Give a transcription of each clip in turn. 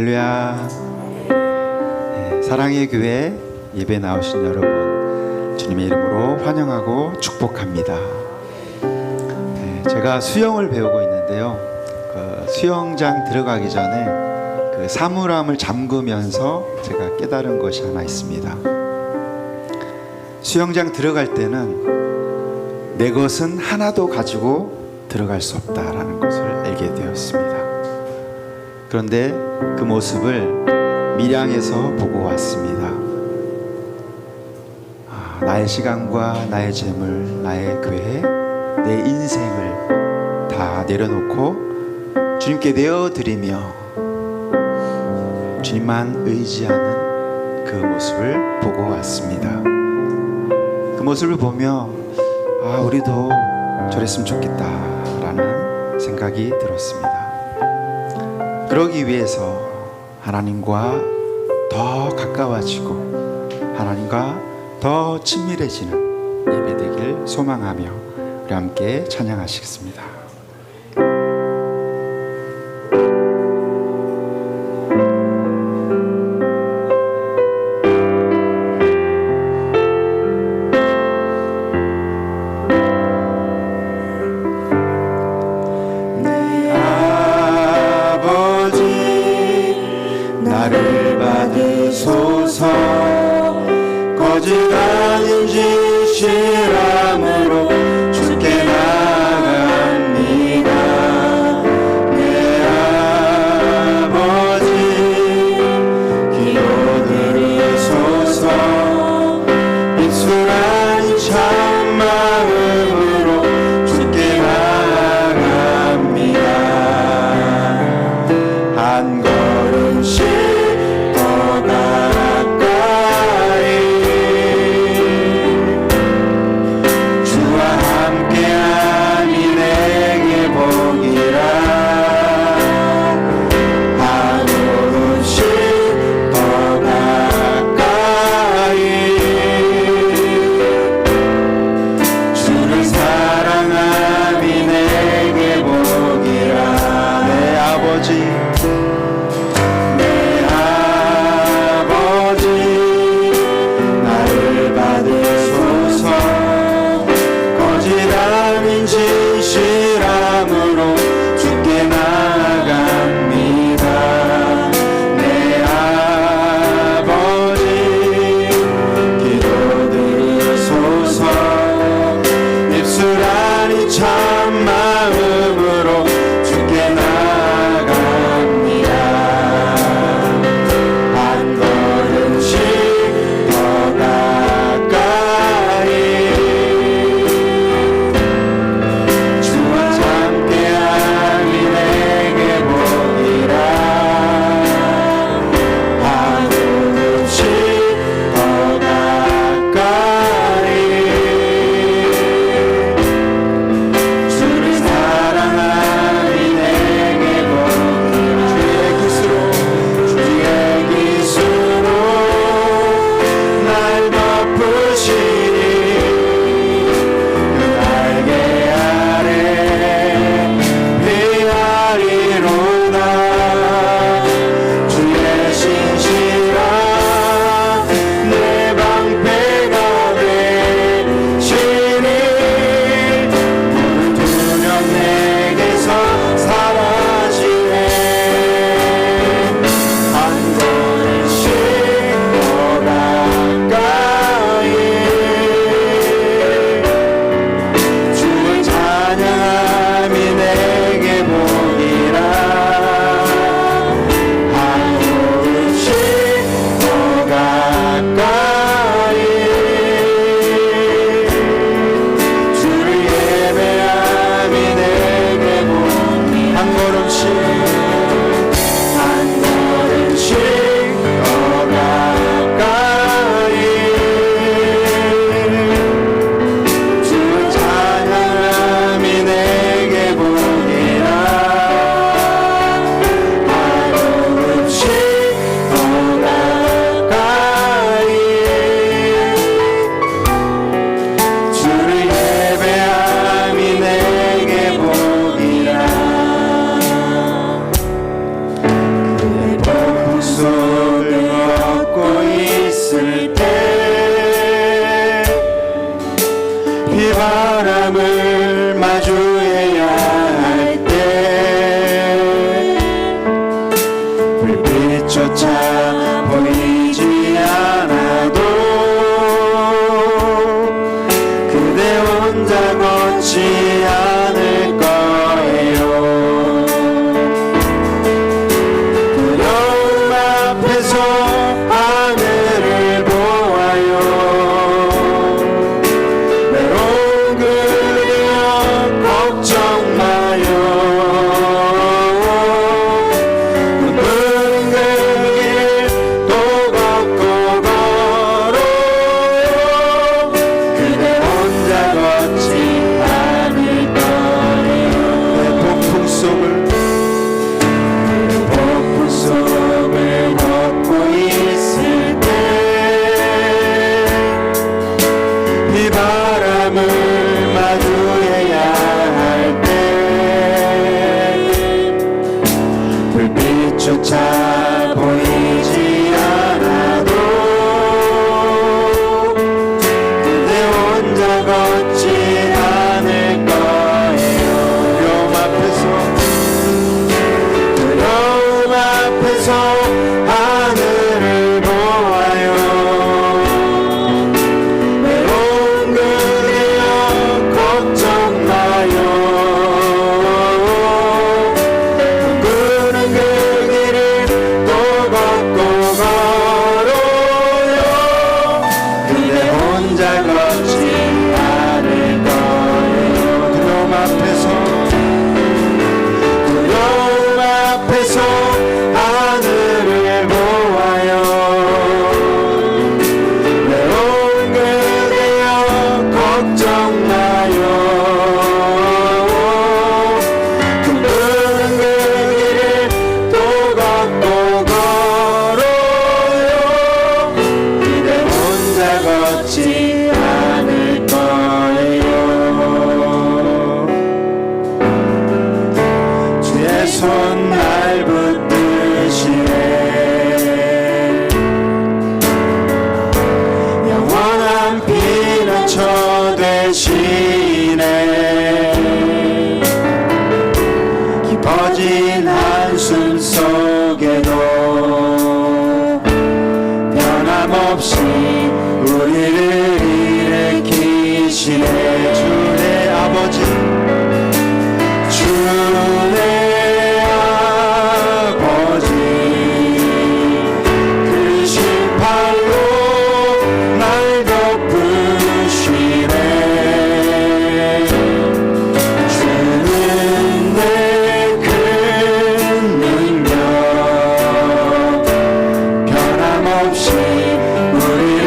할렐루야. 사랑의 교회 예배 나오신 여러분, 주님의 이름으로 환영하고 축복합니다. 제가 수영을 배우고 있는데요, 수영장 들어가기 전에 사물함을 잠그면서 제가 깨달은 것이 하나 있습니다. 수영장 들어갈 때는 내 것은 하나도 가지고 들어갈 수 없다라는 것을 알게 되었습니다. 그런데 그 모습을 밀양에서 보고 왔습니다. 나의 시간과 나의 재물, 나의 교회, 내 인생을 다 내려놓고 주님께 내어드리며 주님만 의지하는 그 모습을 보고 왔습니다. 그 모습을 보며 우리도 저랬으면 좋겠다라는 생각이 들었습니다. 그러기 위해서 하나님과 더 가까워지고 하나님과 더 친밀해지는 예배 되길 소망하며 우리 함께 찬양하시겠습니다. 나를 받으소서. 거짓 아닌 진실함으로 주께 나아갑니다. 내 아버지 기도 들으소서. 입술 아닌 참마음으로 주께 나아갑니다. 한 걸음씩 진실함으로 주께 나아갑니다. 내 아버지 기도 들으소서. 입술 아닌 참마음으로 주께 나아갑니다. 한 걸음씩 더 가까이 주 빛조차 보이지 않아도 그대 혼자 걷지 않을 거예요. 두려움 앞에서 하늘을 보아요. 외로운 그대여 걱정 마요. 둥그런 그 길을 또 걷고 걸어요. 그대 혼자 걷지 않을 거예요. 두려움 앞에서 하늘을 보아요. 외로운 그대여 걱정 마요. 둥그런 그 길을 또 걷고 걸어요. 그대 혼자 걷지 않을 거예요. 주의 손 날 붙드시네. 영원한 피난처 되시네. 깊어진 한숨 속에도 변함없이 우리를 일으키시네. 주의 아버지 그 심판로 날 덮으시네. 주는 내 큰 능력 변함없이 우리를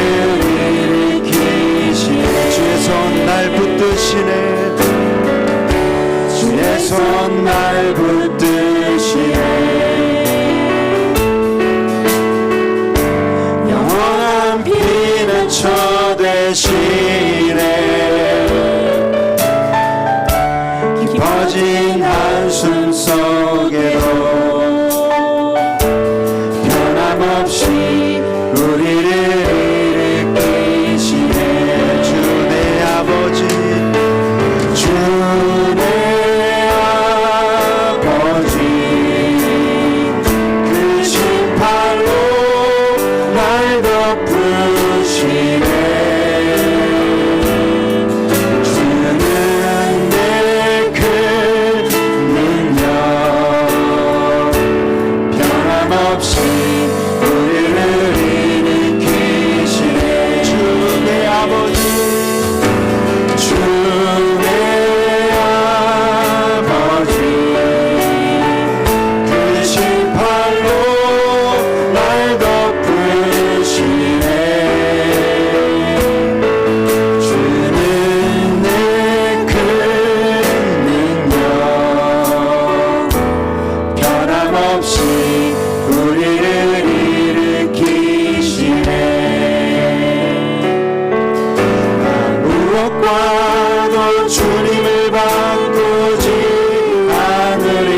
일으키시네. 주의 손 날 붙드시네. 주의 손 날 붙드시네. 영원한 피난처 되시네. 깊어진 한숨 속에도 변함없이 우리를 일으키시네. 주 내 아버지 주 내 아버지 그 심판로 날 덮으시네. 주는 내 큰 능력 변함없이 우리를 일으키시네. 주 내 아버지 주 내 아버지 그 심판로 날 덮으시네. 주는 내 큰 능력 변함없이 우리를 일으키시네. 무엇과도 주님을 바꾸지 않으리.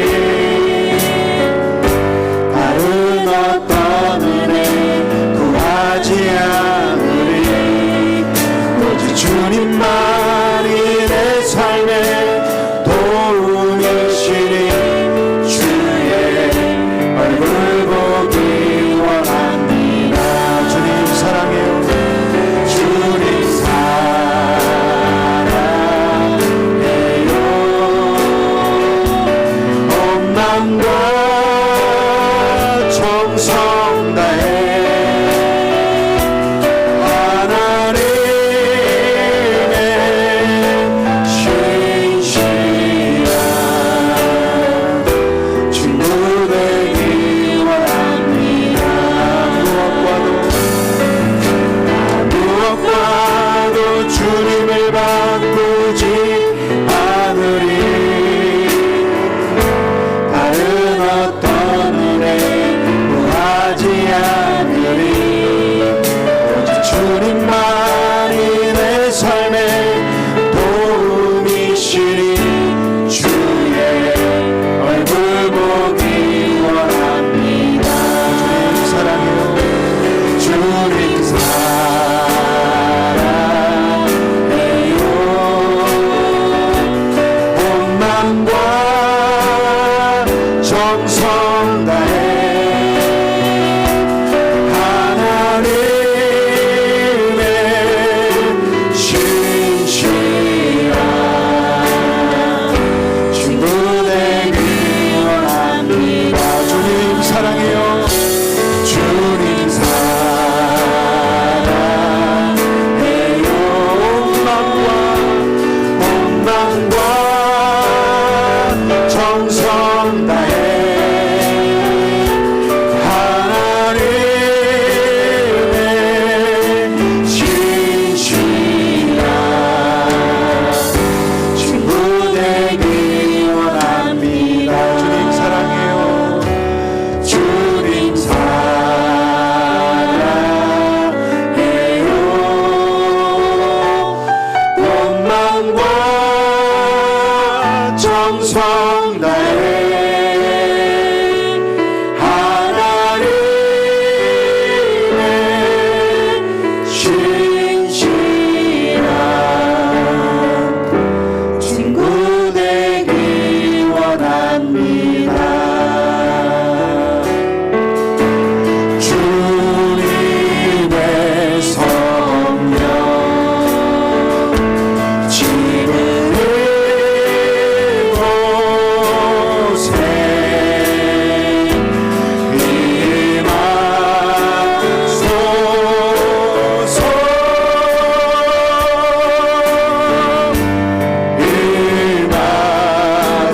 다른 어떤 은혜 구하지 않으리. 오직 주님만이 내 삶의 도움이시니 주의 원망과 정성 다해 하나님의 신실한 친구 되기 원합니다. 주님 사랑해요. 주님 사랑해요. 원망과 정성 다해 하나님의 신실한 친구 되기 원합니다. 주님 사랑해요. 주님 사랑해요. 원망과 정성 다해 하나님의 신실한 친구 되기 원합니다. 주님의 성령 지금 이곳에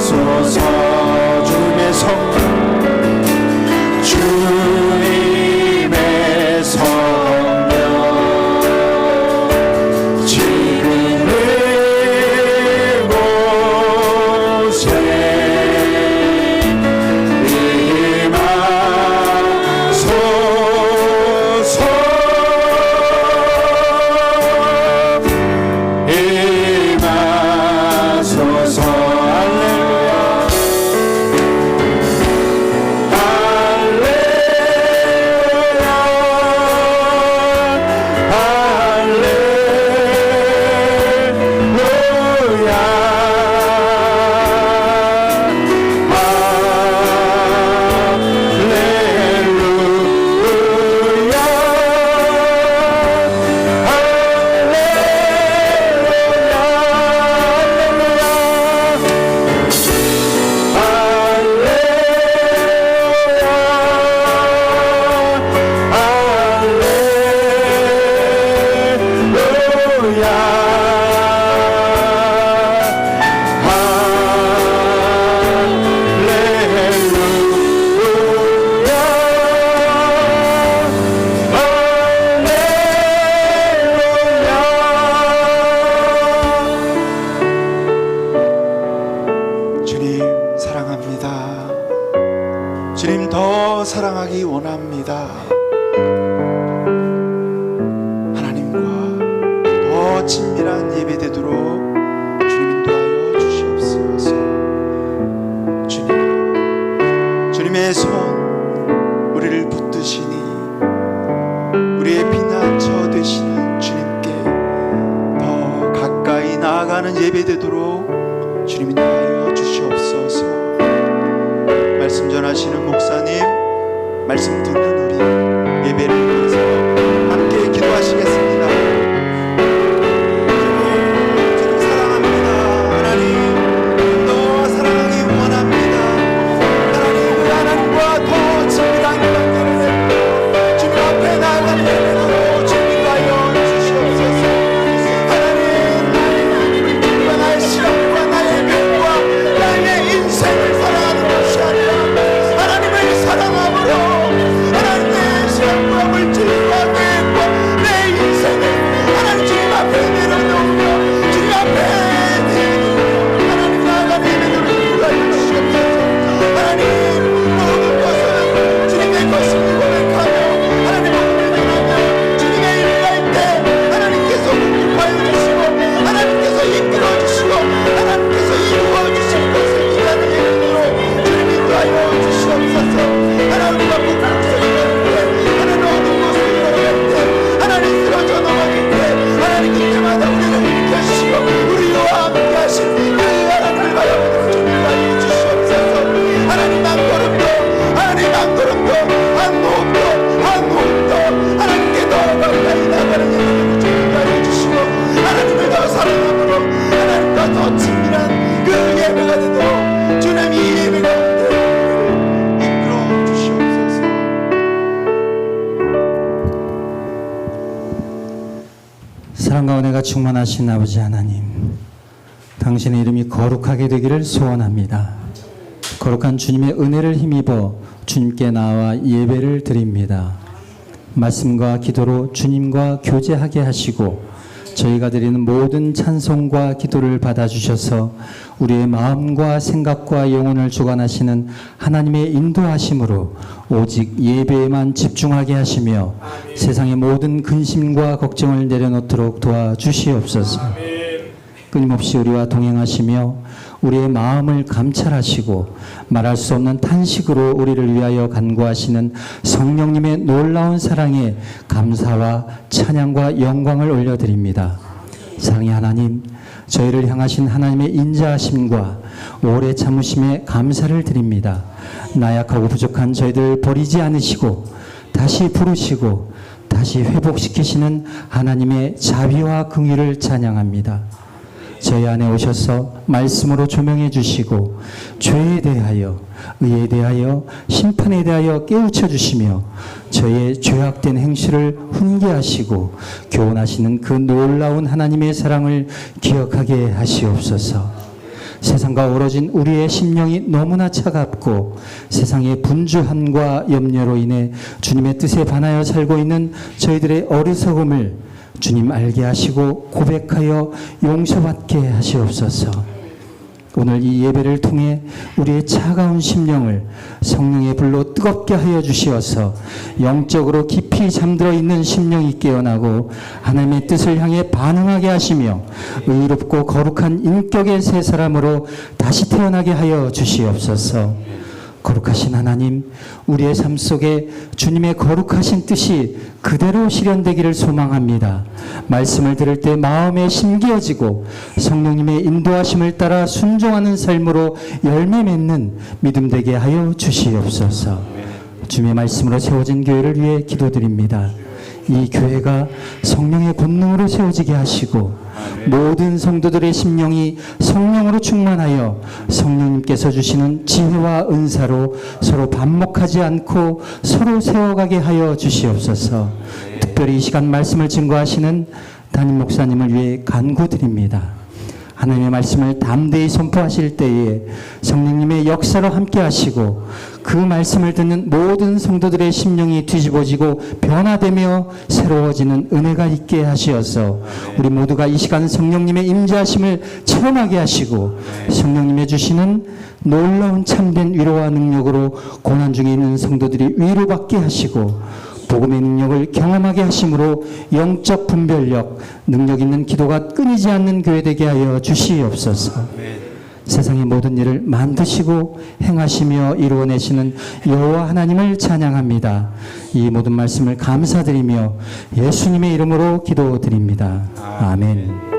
임하소서. 주님의 성령 주님의 성령 지금 이곳에 임하소서. 주님 사랑합니다. 주님 더 사랑하기 원합니다. 하나님과 더 친밀한 예배 되도록 주님 인도하여 주시옵소서. 주님의 손 우리를 붙드시니 우리의 피난처 되시는 주님께 더 가까이 나아가는 예배 되도록 주님 인도하여 주시옵소서. 말씀 전하시는 목사님, 말씀 듣는 우리 예배를 위해서 함께 기도하시겠습니다. 주님 사랑합니다. 하나님 더 사랑하기 원합니다. 하나님 우리 하나님과 더 친밀한 관계를 맺고 주님 앞에 나아가는 예배로 주님 인도하여 주시옵소서. 하나님 나의 시험과 나의 병과 나의 인생을 살아가는 것이 아니라 하나님을 사랑함으로 하나님의 시험과 물질과 계획과 내 인생을 은혜가 충만하신 아버지 하나님, 당신의 이름이 거룩하게 되기를 소원합니다. 거룩한 주님의 은혜를 힘입어 주님께 나와 예배를 드립니다. 말씀과 기도로 주님과 교제하게 하시고 저희가 드리는 모든 찬송과 기도를 받아주셔서 우리의 마음과 생각과 영혼을 주관하시는 하나님의 인도하심으로 오직 예배에만 집중하게 하시며 세상의 모든 근심과 걱정을 내려놓도록 도와주시옵소서. 끊임없이 우리와 동행하시며 우리의 마음을 감찰하시고 말할 수 없는 탄식으로 우리를 위하여 간구하시는 성령님의 놀라운 사랑에 감사와 찬양과 영광을 올려드립니다. 사랑의 하나님, 저희를 향하신 하나님의 인자하심과 오래 참으심에 감사를 드립니다. 나약하고 부족한 저희들 버리지 않으시고 다시 부르시고 다시 회복시키시는 하나님의 자비와 긍휼을 찬양합니다. 저희 안에 오셔서 말씀으로 조명해 주시고 죄에 대하여, 의에 대하여, 심판에 대하여 깨우쳐 주시며 저희의 죄악된 행실을 훈계하시고 교훈하시는 그 놀라운 하나님의 사랑을 기억하게 하시옵소서. 세상과 어우러진 우리의 심령이 너무나 차갑고 세상의 분주함과 염려로 인해 주님의 뜻에 반하여 살고 있는 저희들의 어리석음을 주님 알게 하시고 고백하여 용서받게 하시옵소서. 오늘 이 예배를 통해 우리의 차가운 심령을 성령의 불로 뜨겁게 하여 주시어서 영적으로 깊이 잠들어 있는 심령이 깨어나고 하나님의 뜻을 향해 반응하게 하시며 의롭고 거룩한 인격의 새 사람으로 다시 태어나게 하여 주시옵소서. 거룩하신 하나님, 우리의 삶 속에 주님의 거룩하신 뜻이 그대로 실현되기를 소망합니다. 말씀을 들을 때 마음에 심기어지고 성령님의 인도하심을 따라 순종하는 삶으로 열매 맺는 믿음 되게 하여 주시옵소서. 주님의 말씀으로 세워진 교회를 위해 기도드립니다. 이 교회가 성령의 권능으로 세워지게 하시고 모든 성도들의 심령이 성령으로 충만하여 성령님께서 주시는 지혜와 은사로 서로 반목하지 않고 서로 세워가게 하여 주시옵소서. 특별히 이 시간 말씀을 증거하시는 담임 목사님을 위해 간구드립니다. 하나님의 말씀을 담대히 선포하실 때에 성령님의 역사로 함께 하시고 그 말씀을 듣는 모든 성도들의 심령이 뒤집어지고 변화되며 새로워지는 은혜가 있게 하시어서 우리 모두가 이 시간 성령님의 임재하심을 체험하게 하시고 성령님의 주시는 놀라운 참된 위로와 능력으로 고난 중에 있는 성도들이 위로받게 하시고 복음의 능력을 경험하게 하심으로 영적 분별력, 능력 있는 기도가 끊이지 않는 교회 되게 하여 주시옵소서. 세상의 모든 일을 만드시고 행하시며 이루어내시는 여호와 하나님을 찬양합니다. 이 모든 말씀을 감사드리며 예수님의 이름으로 기도드립니다. 아멘.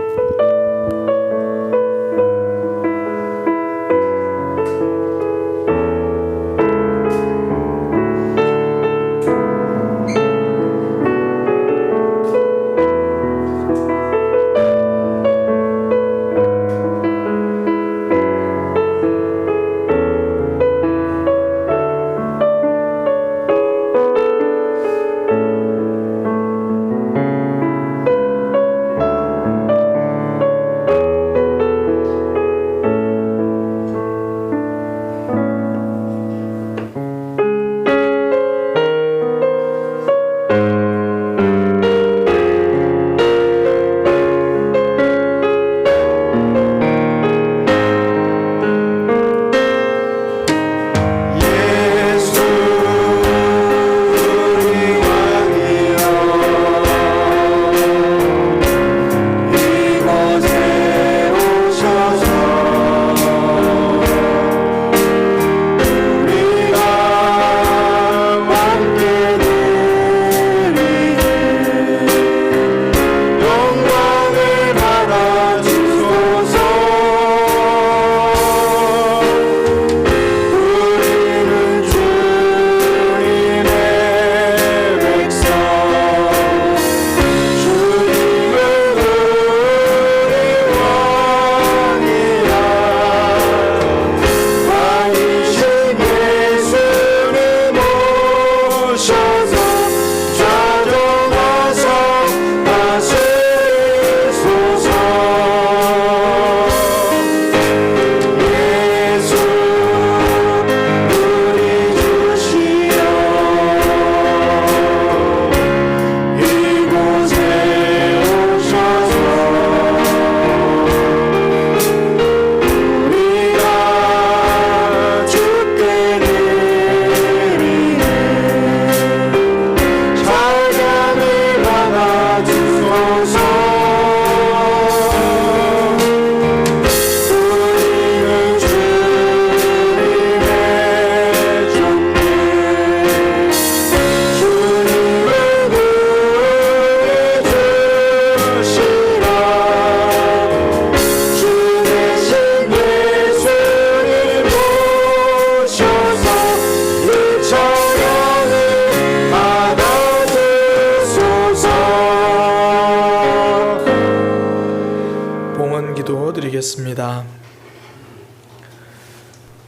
기도하겠습니다.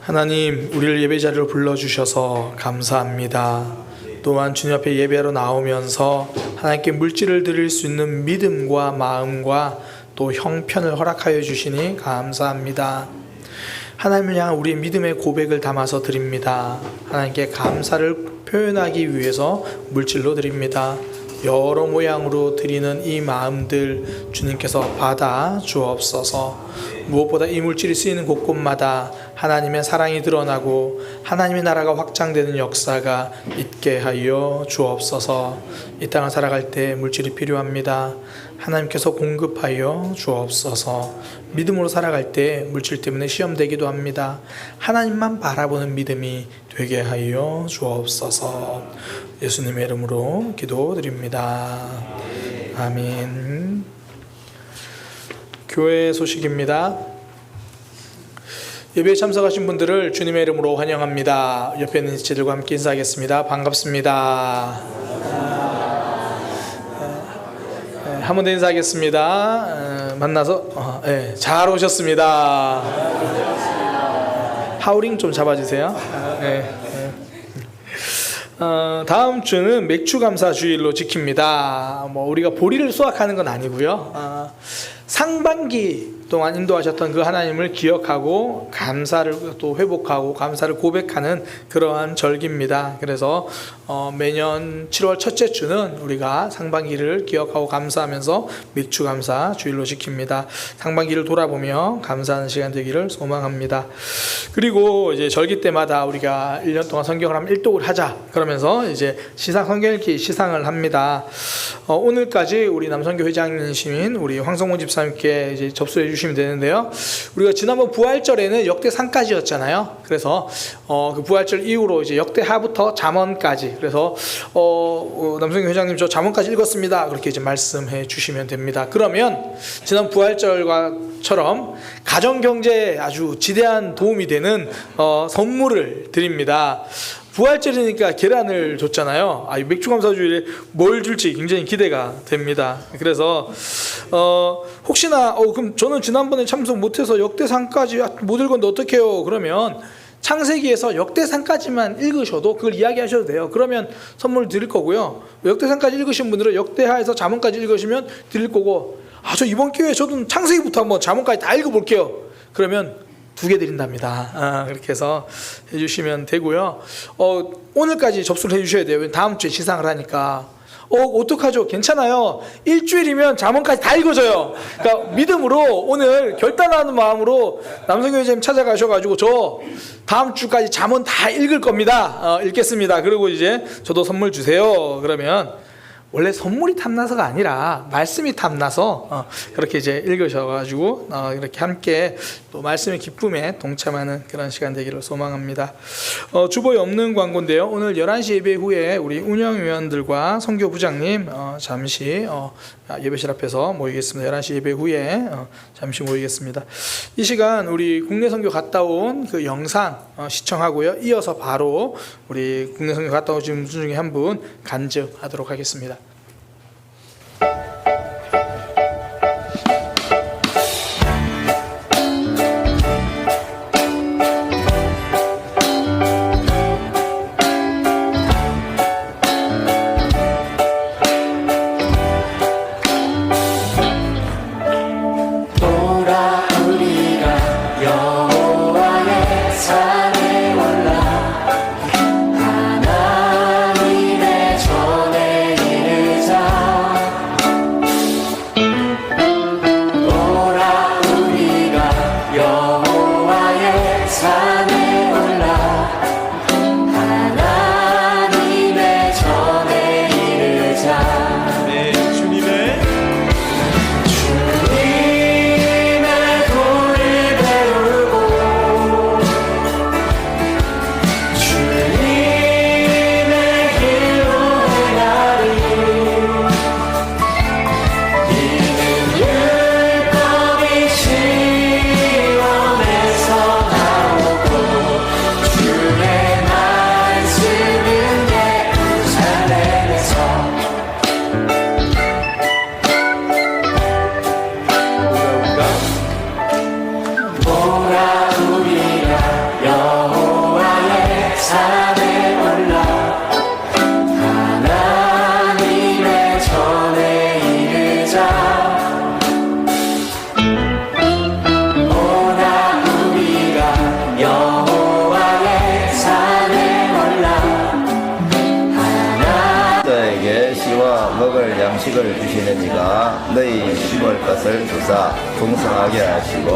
하나님, 우리를 예배 자리로 불러주셔서 감사합니다. 또한 주님 앞에 예배하러 나오면서 하나님께 물질을 드릴 수 있는 믿음과 마음과 또 형편을 허락하여 주시니 감사합니다. 하나님을 향한 우리의 믿음의 고백을 담아서 드립니다. 하나님께 감사를 표현하기 위해서 물질로 드립니다. 여러 모양으로 드리는 이 마음들 주님께서 받아 주옵소서. 무엇보다 이 물질이 쓰이는 곳곳마다 하나님의 사랑이 드러나고 하나님의 나라가 확장되는 역사가 있게 하여 주옵소서. 이 땅을 살아갈 때 물질이 필요합니다. 하나님께서 공급하여 주옵소서. 믿음으로 살아갈 때 물질 때문에 시험되기도 합니다. 하나님만 바라보는 믿음이 되게 하여 주옵소서. 예수님의 이름으로 기도드립니다. 아멘. 교회 소식입니다. 예배에 참석하신 분들을 주님의 이름으로 환영합니다. 옆에 있는 지체들과 함께 인사하겠습니다. 반갑습니다. 한 번 더 인사하겠습니다. 만나서 잘 오셨습니다. 하우링 좀 잡아주세요. 다음 주는 맥주 감사 주일로 지킵니다. 우리가 보리를 수확하는 건 아니고요. 상반기 동안 인도하셨던 그 하나님을 기억하고 감사를 또 회복하고 감사를 고백하는 그러한 절기입니다. 그래서 매년 7월 첫째 주는 우리가 상반기를 기억하고 감사하면서 맥주 감사 주일로 지킵니다. 상반기를 돌아보며 감사하는 시간 되기를 소망합니다. 그리고 이제 절기 때마다 우리가 1년 동안 성경을 한번 일독을 하자 그러면서 이제 시상 성경 읽기 시상을 합니다. 오늘까지 우리 남선교 회장님이신 우리 황성모 집사님께 이제 접수해 주시면 되는데요. 우리가 지난번 부활절에는 역대상까지였잖아요. 그래서 그 부활절 이후로 이제 역대하부터 잠언까지. 그래서 남성교 회장님 저 잠언까지 읽었습니다. 그렇게 이제 말씀해 주시면 됩니다. 그러면 지난 부활절과처럼 가정 경제에 아주 지대한 도움이 되는 선물을 드립니다. 부활절이니까 계란을 줬잖아요. 이 맥주 감사주일에 뭘 줄지 굉장히 기대가 됩니다. 그래서 혹시나 그럼 저는 지난번에 참석 못해서 역대상까지 못 읽었는데 어떡해요? 그러면 창세기에서 역대상까지만 읽으셔도 그걸 이야기하셔도 돼요. 그러면 선물 드릴 거고요. 역대상까지 읽으신 분들은 역대하에서 잠언까지 읽으시면 드릴 거고, 저 이번 기회에 저도 창세기부터 한번 잠언까지 다 읽어볼게요. 그러면 2개 드린답니다. 그렇게 해서 해주시면 되고요. 오늘까지 접수를 해주셔야 돼요. 다음 주에 시상을 하니까. 어떡하죠? 괜찮아요. 일주일이면 잠언까지 다 읽어져요. 그러니까 믿음으로 오늘 결단하는 마음으로 남성교 회장님 찾아가셔가지고 저 다음 주까지 잠언 다 읽을 겁니다. 읽겠습니다. 그리고 이제 저도 선물 주세요. 그러면 원래 선물이 탐나서가 아니라 말씀이 탐나서 그렇게 이제 읽으셔가지고 이렇게 함께 또 말씀의 기쁨에 동참하는 그런 시간 되기를 소망합니다. 주보에 없는 광고인데요. 오늘 11시 예배 후에 우리 운영위원들과 선교부장님 잠시 예배실 앞에서 모이겠습니다. 11시 예배 후에 잠시 모이겠습니다. 이 시간 우리 국내 선교 갔다 온 그 영상 시청하고요. 이어서 바로 우리 국내 선교 갔다 오신 분 중에 한 분 간증하도록 하겠습니다. 주시는 이가 너희 심을 것을 주사 풍성하게 하시고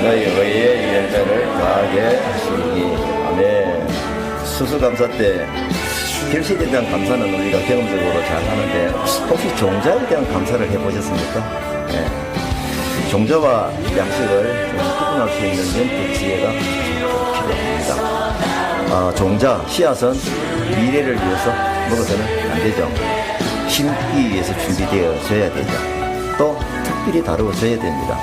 너희 의의 열매를 더하게 하시니. 아멘. 수수감사 때 결실에 대한 감사는 우리가 경험적으로 잘 하는데 혹시 종자에 대한 감사를 해보셨습니까? 네. 종자와 양식을 좀 구분할 수 있는 연구 지혜가 필요합니다. 종자, 씨앗은 미래를 위해서 먹어서는 안 되죠. 심기 위해서 준비되어져야 되죠. 또 특별히 다루어져야 됩니다.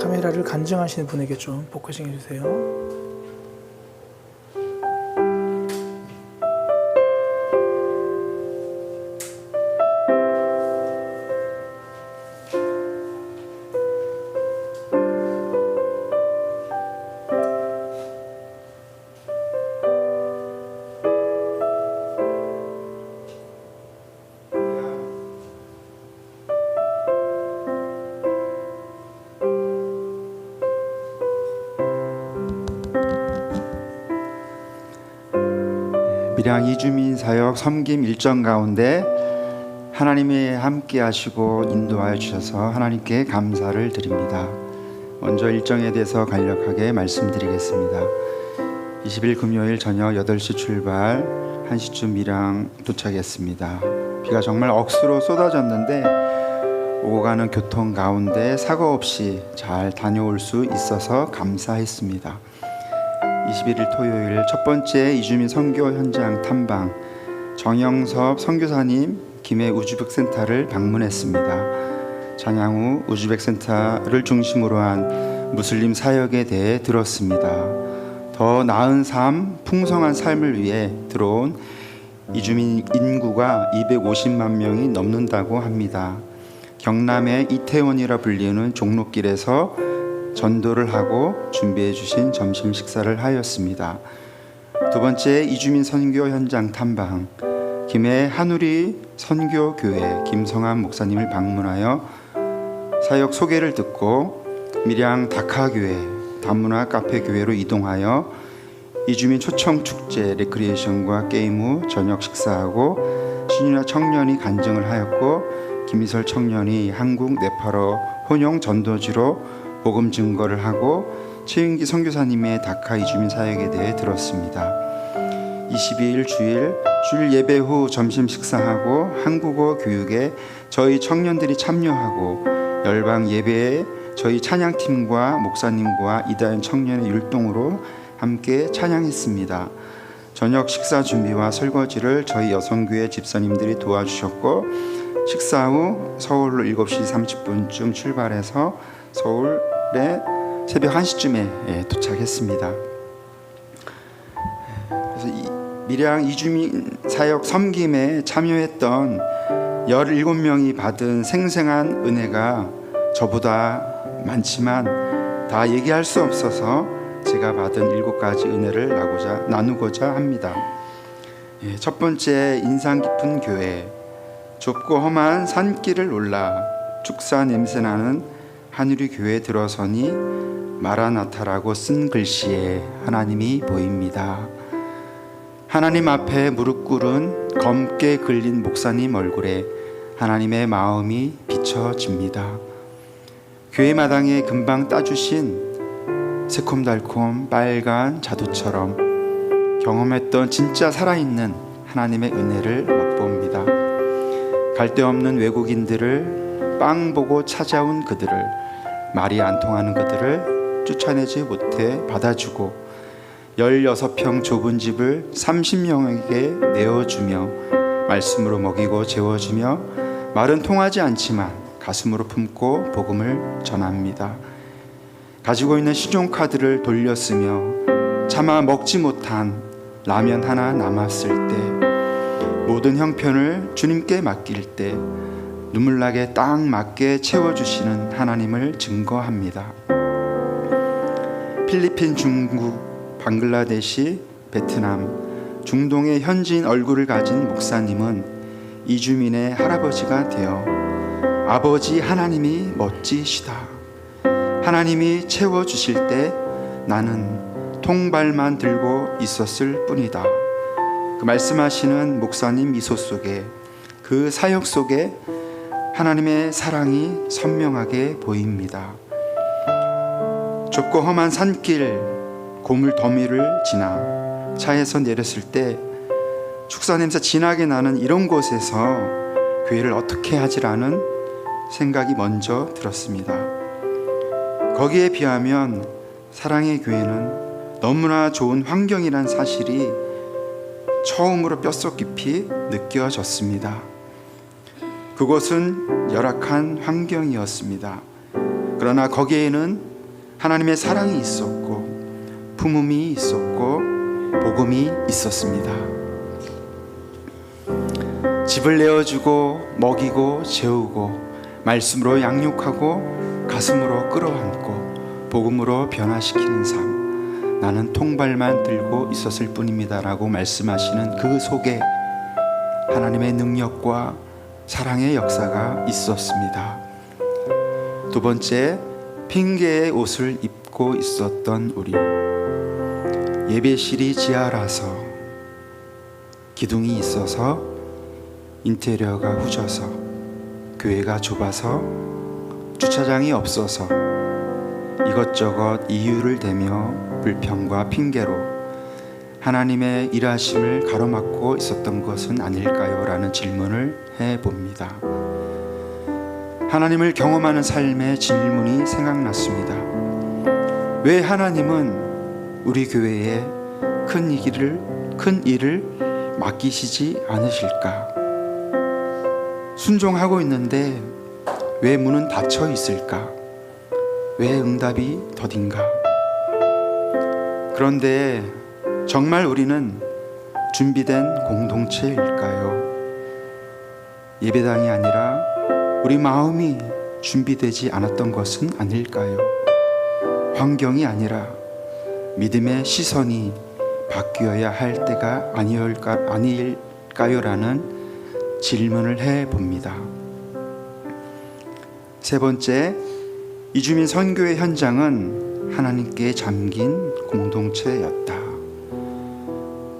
카메라를 간증하시는 분에게 좀 포커싱 해주세요. 밀양 이주민 사역 섬김 일정 가운데 하나님이 함께 하시고 인도하여 주셔서 하나님께 감사를 드립니다. 먼저 일정에 대해서 간략하게 말씀드리겠습니다. 20일 금요일 저녁 8시 출발, 1시쯤 밀양 도착했습니다. 비가 정말 억수로 쏟아졌는데 오고 가는 교통 가운데 사고 없이 잘 다녀올 수 있어서 감사했습니다. 21일 토요일 첫 번째 이주민 선교 현장 탐방, 정영섭 선교사님 김해 우즈벡센터를 방문했습니다. 찬양 후 우즈벡센터를 중심으로 한 무슬림 사역에 대해 들었습니다. 더 나은 삶, 풍성한 삶을 위해 들어온 이주민 인구가 250만 명이 넘는다고 합니다. 경남의 이태원이라 불리는 종로길에서 전도를 하고 준비해 주신 점심 식사를 하였습니다. 두 번째 이주민 선교 현장 탐방, 김해 한우리 선교교회 김성환 목사님을 방문하여 사역 소개를 듣고 밀양 다카교회 다문화 카페교회로 이동하여 이주민 초청 축제 레크리에이션과 게임 후 저녁 식사하고 신윤아 청년이 간증을 하였고 김희설 청년이 한국 네팔어 혼용 전도지로 복음 증거를 하고 최윤기 선교사님의 다카 이주민 사역에 대해 들었습니다. 22일 주일 예배 후 점심 식사하고 한국어 교육에 저희 청년들이 참여하고 열방 예배에 저희 찬양팀과 목사님과 이다현 청년의 율동으로 함께 찬양했습니다. 저녁 식사 준비와 설거지를 저희 여성교회 집사님들이 도와주셨고 식사 후 서울로 7시 30분쯤 출발해서 서울에 새벽 1시쯤에 도착했습니다. 그래서 밀양 이주민 사역 섬김에 참여했던 17명이 받은 생생한 은혜가 저보다 많지만 다 얘기할 수 없어서 제가 받은 7가지 은혜를 나누고자 합니다. 첫 번째, 인상 깊은 교회. 좁고 험한 산길을 올라 축사 냄새나는 하늘이 교회에 들어서니 마라나타라고 쓴 글씨에 하나님이 보입니다. 하나님 앞에 무릎 꿇은 검게 글린 목사님 얼굴에 하나님의 마음이 비춰집니다. 교회 마당에 금방 따주신 새콤달콤 빨간 자두처럼 경험했던 진짜 살아있는 하나님의 은혜를 맛봅니다. 갈데없는 외국인들을 빵 보고 찾아온 그들을, 말이 안 통하는 그들을 쫓아내지 못해 받아주고 16평 좁은 집을 30명에게 내어주며 말씀으로 먹이고 재워주며 말은 통하지 않지만 가슴으로 품고 복음을 전합니다. 가지고 있는 신용카드를 돌렸으며 차마 먹지 못한 라면 하나 남았을 때, 모든 형편을 주님께 맡길 때 눈물나게 딱 맞게 채워주시는 하나님을 증거합니다. 필리핀, 중국, 방글라데시, 베트남, 중동의 현지인 얼굴을 가진 목사님은 이주민의 할아버지가 되어 아버지 하나님이 멋지시다, 하나님이 채워주실 때 나는 통발만 들고 있었을 뿐이다, 그 말씀하시는 목사님 미소 속에, 그 사역 속에 하나님의 사랑이 선명하게 보입니다. 좁고 험한 산길, 고물 더미를 지나 차에서 내렸을 때 축사 냄새 진하게 나는 이런 곳에서 교회를 어떻게 하지라는 생각이 먼저 들었습니다. 거기에 비하면 사랑의 교회는 너무나 좋은 환경이란 사실이 처음으로 뼛속 깊이 느껴졌습니다. 그곳은 열악한 환경이었습니다. 그러나 거기에는 하나님의 사랑이 있었고 품음이 있었고 복음이 있었습니다. 집을 내어주고 먹이고 재우고 말씀으로 양육하고 가슴으로 끌어안고 복음으로 변화시키는 삶, 나는 통발만 들고 있었을 뿐입니다 라고 말씀하시는 그 속에 하나님의 능력과 사랑의 역사가 있었습니다. 두 번째, 핑계의 옷을 입고 있었던 우리. 예배실이 지하라서, 기둥이 있어서, 인테리어가 후져서, 교회가 좁아서, 주차장이 없어서 이것저것 이유를 대며 불평과 핑계로 하나님의 일하심을 가로막고 있었던 것은 아닐까요? 라는 질문을 해봅니다. 하나님을 경험하는 삶의 질문이 생각났습니다. 왜 하나님은 우리 교회에 큰 일을 맡기시지 않으실까? 순종하고 있는데 왜 문은 닫혀 있을까? 왜 응답이 더딘가? 그런데 정말 우리는 준비된 공동체일까요? 예배당이 아니라 우리 마음이 준비되지 않았던 것은 아닐까요? 환경이 아니라 믿음의 시선이 바뀌어야 할 때가 아닐까요? 라는 질문을 해봅니다. 세 번째, 이주민 선교의 현장은 하나님께 잠긴 공동체였다.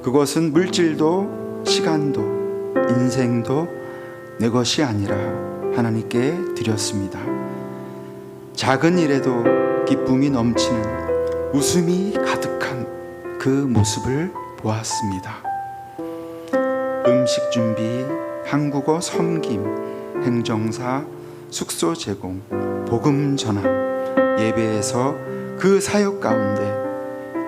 그것은 물질도 시간도 인생도 내 것이 아니라 하나님께 드렸습니다. 작은 일에도 기쁨이 넘치는, 웃음이 가득한 그 모습을 보았습니다. 음식 준비, 한국어 섬김, 행정사, 숙소 제공, 복음 전함, 예배에서 그 사역 가운데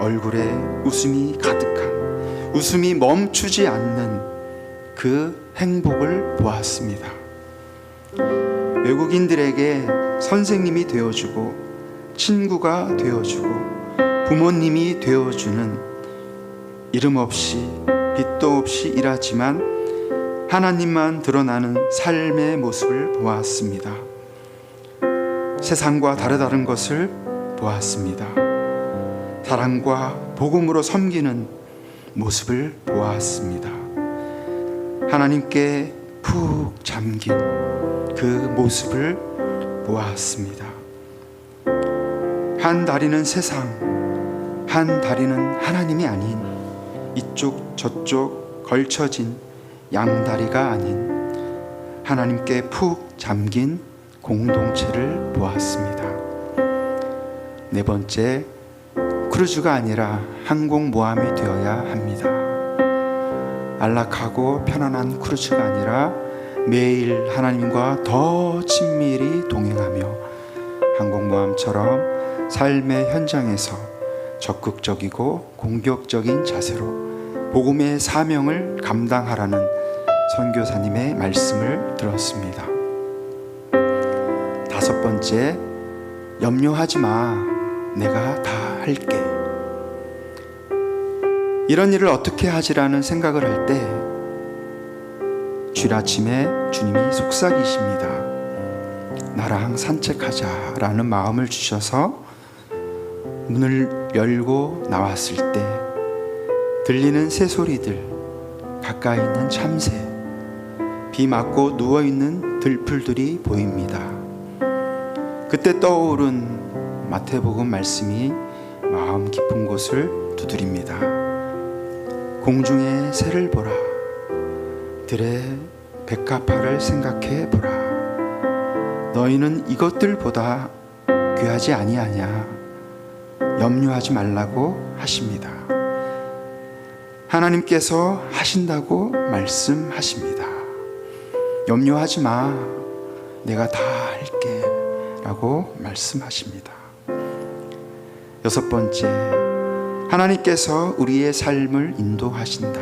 얼굴에 웃음이 가득한, 웃음이 멈추지 않는 그 행복을 보았습니다. 외국인들에게 선생님이 되어주고 친구가 되어주고 부모님이 되어주는, 이름 없이 빛도 없이 일하지만 하나님만 드러나는 삶의 모습을 보았습니다. 세상과 다르다는 것을 보았습니다. 사랑과 복음으로 섬기는 모습을 보았습니다. 하나님께 푹 잠긴 그 모습을 보았습니다. 한 다리는 세상, 한 다리는 하나님이 아닌 이쪽 저쪽 걸쳐진 양다리가 아닌 하나님께 푹 잠긴 공동체를 보았습니다. 네 번째, 크루즈가 아니라 항공모함이 되어야 합니다. 안락하고 편안한 크루즈가 아니라 매일 하나님과 더 친밀히 동행하며 항공모함처럼 삶의 현장에서 적극적이고 공격적인 자세로 복음의 사명을 감당하라는 선교사님의 말씀을 들었습니다. 다섯 번째, 염려하지 마. 내가 다 할게. 이런 일을 어떻게 하지라는 생각을 할 때 주일 아침에 주님이 속삭이십니다. 나랑 산책하자라는 마음을 주셔서 문을 열고 나왔을 때 들리는 새소리들, 가까이 있는 참새, 비 맞고 누워있는 들풀들이 보입니다. 그때 떠오른 마태복음 말씀이 마음 깊은 곳을 두드립니다. 공중의 새를 보라. 들의 백합화를 생각해 보라. 너희는 이것들보다 귀하지 아니하냐. 염려하지 말라고 하십니다. 하나님께서 하신다고 말씀하십니다. 염려하지 마. 내가 다 할게. 라고 말씀하십니다. 여섯 번째, 하나님께서 우리의 삶을 인도하신다.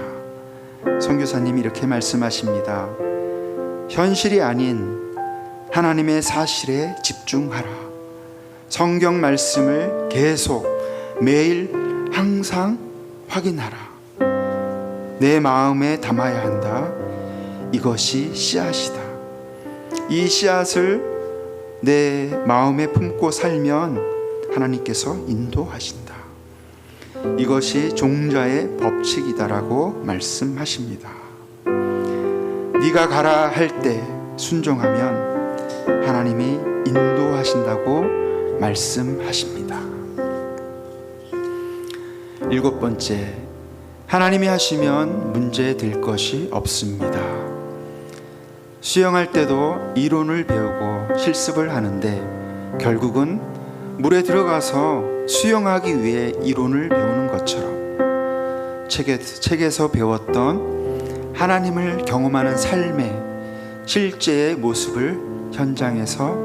선교사님이 이렇게 말씀하십니다. 현실이 아닌 하나님의 사실에 집중하라. 성경 말씀을 계속 매일 항상 확인하라. 내 마음에 담아야 한다. 이것이 씨앗이다. 이 씨앗을 내 마음에 품고 살면 하나님께서 인도하신다. 이것이 종자의 법칙이다라고 말씀하십니다. 네가 가라 할 때 순종하면 하나님이 인도하신다고 말씀하십니다. 일곱 번째, 하나님이 하시면 문제될 것이 없습니다. 수영할 때도 이론을 배우고 실습을 하는데 결국은 물에 들어가서 수영하기 위해 이론을 배우는 것처럼 책에서 배웠던 하나님을 경험하는 삶의 실제의 모습을 현장에서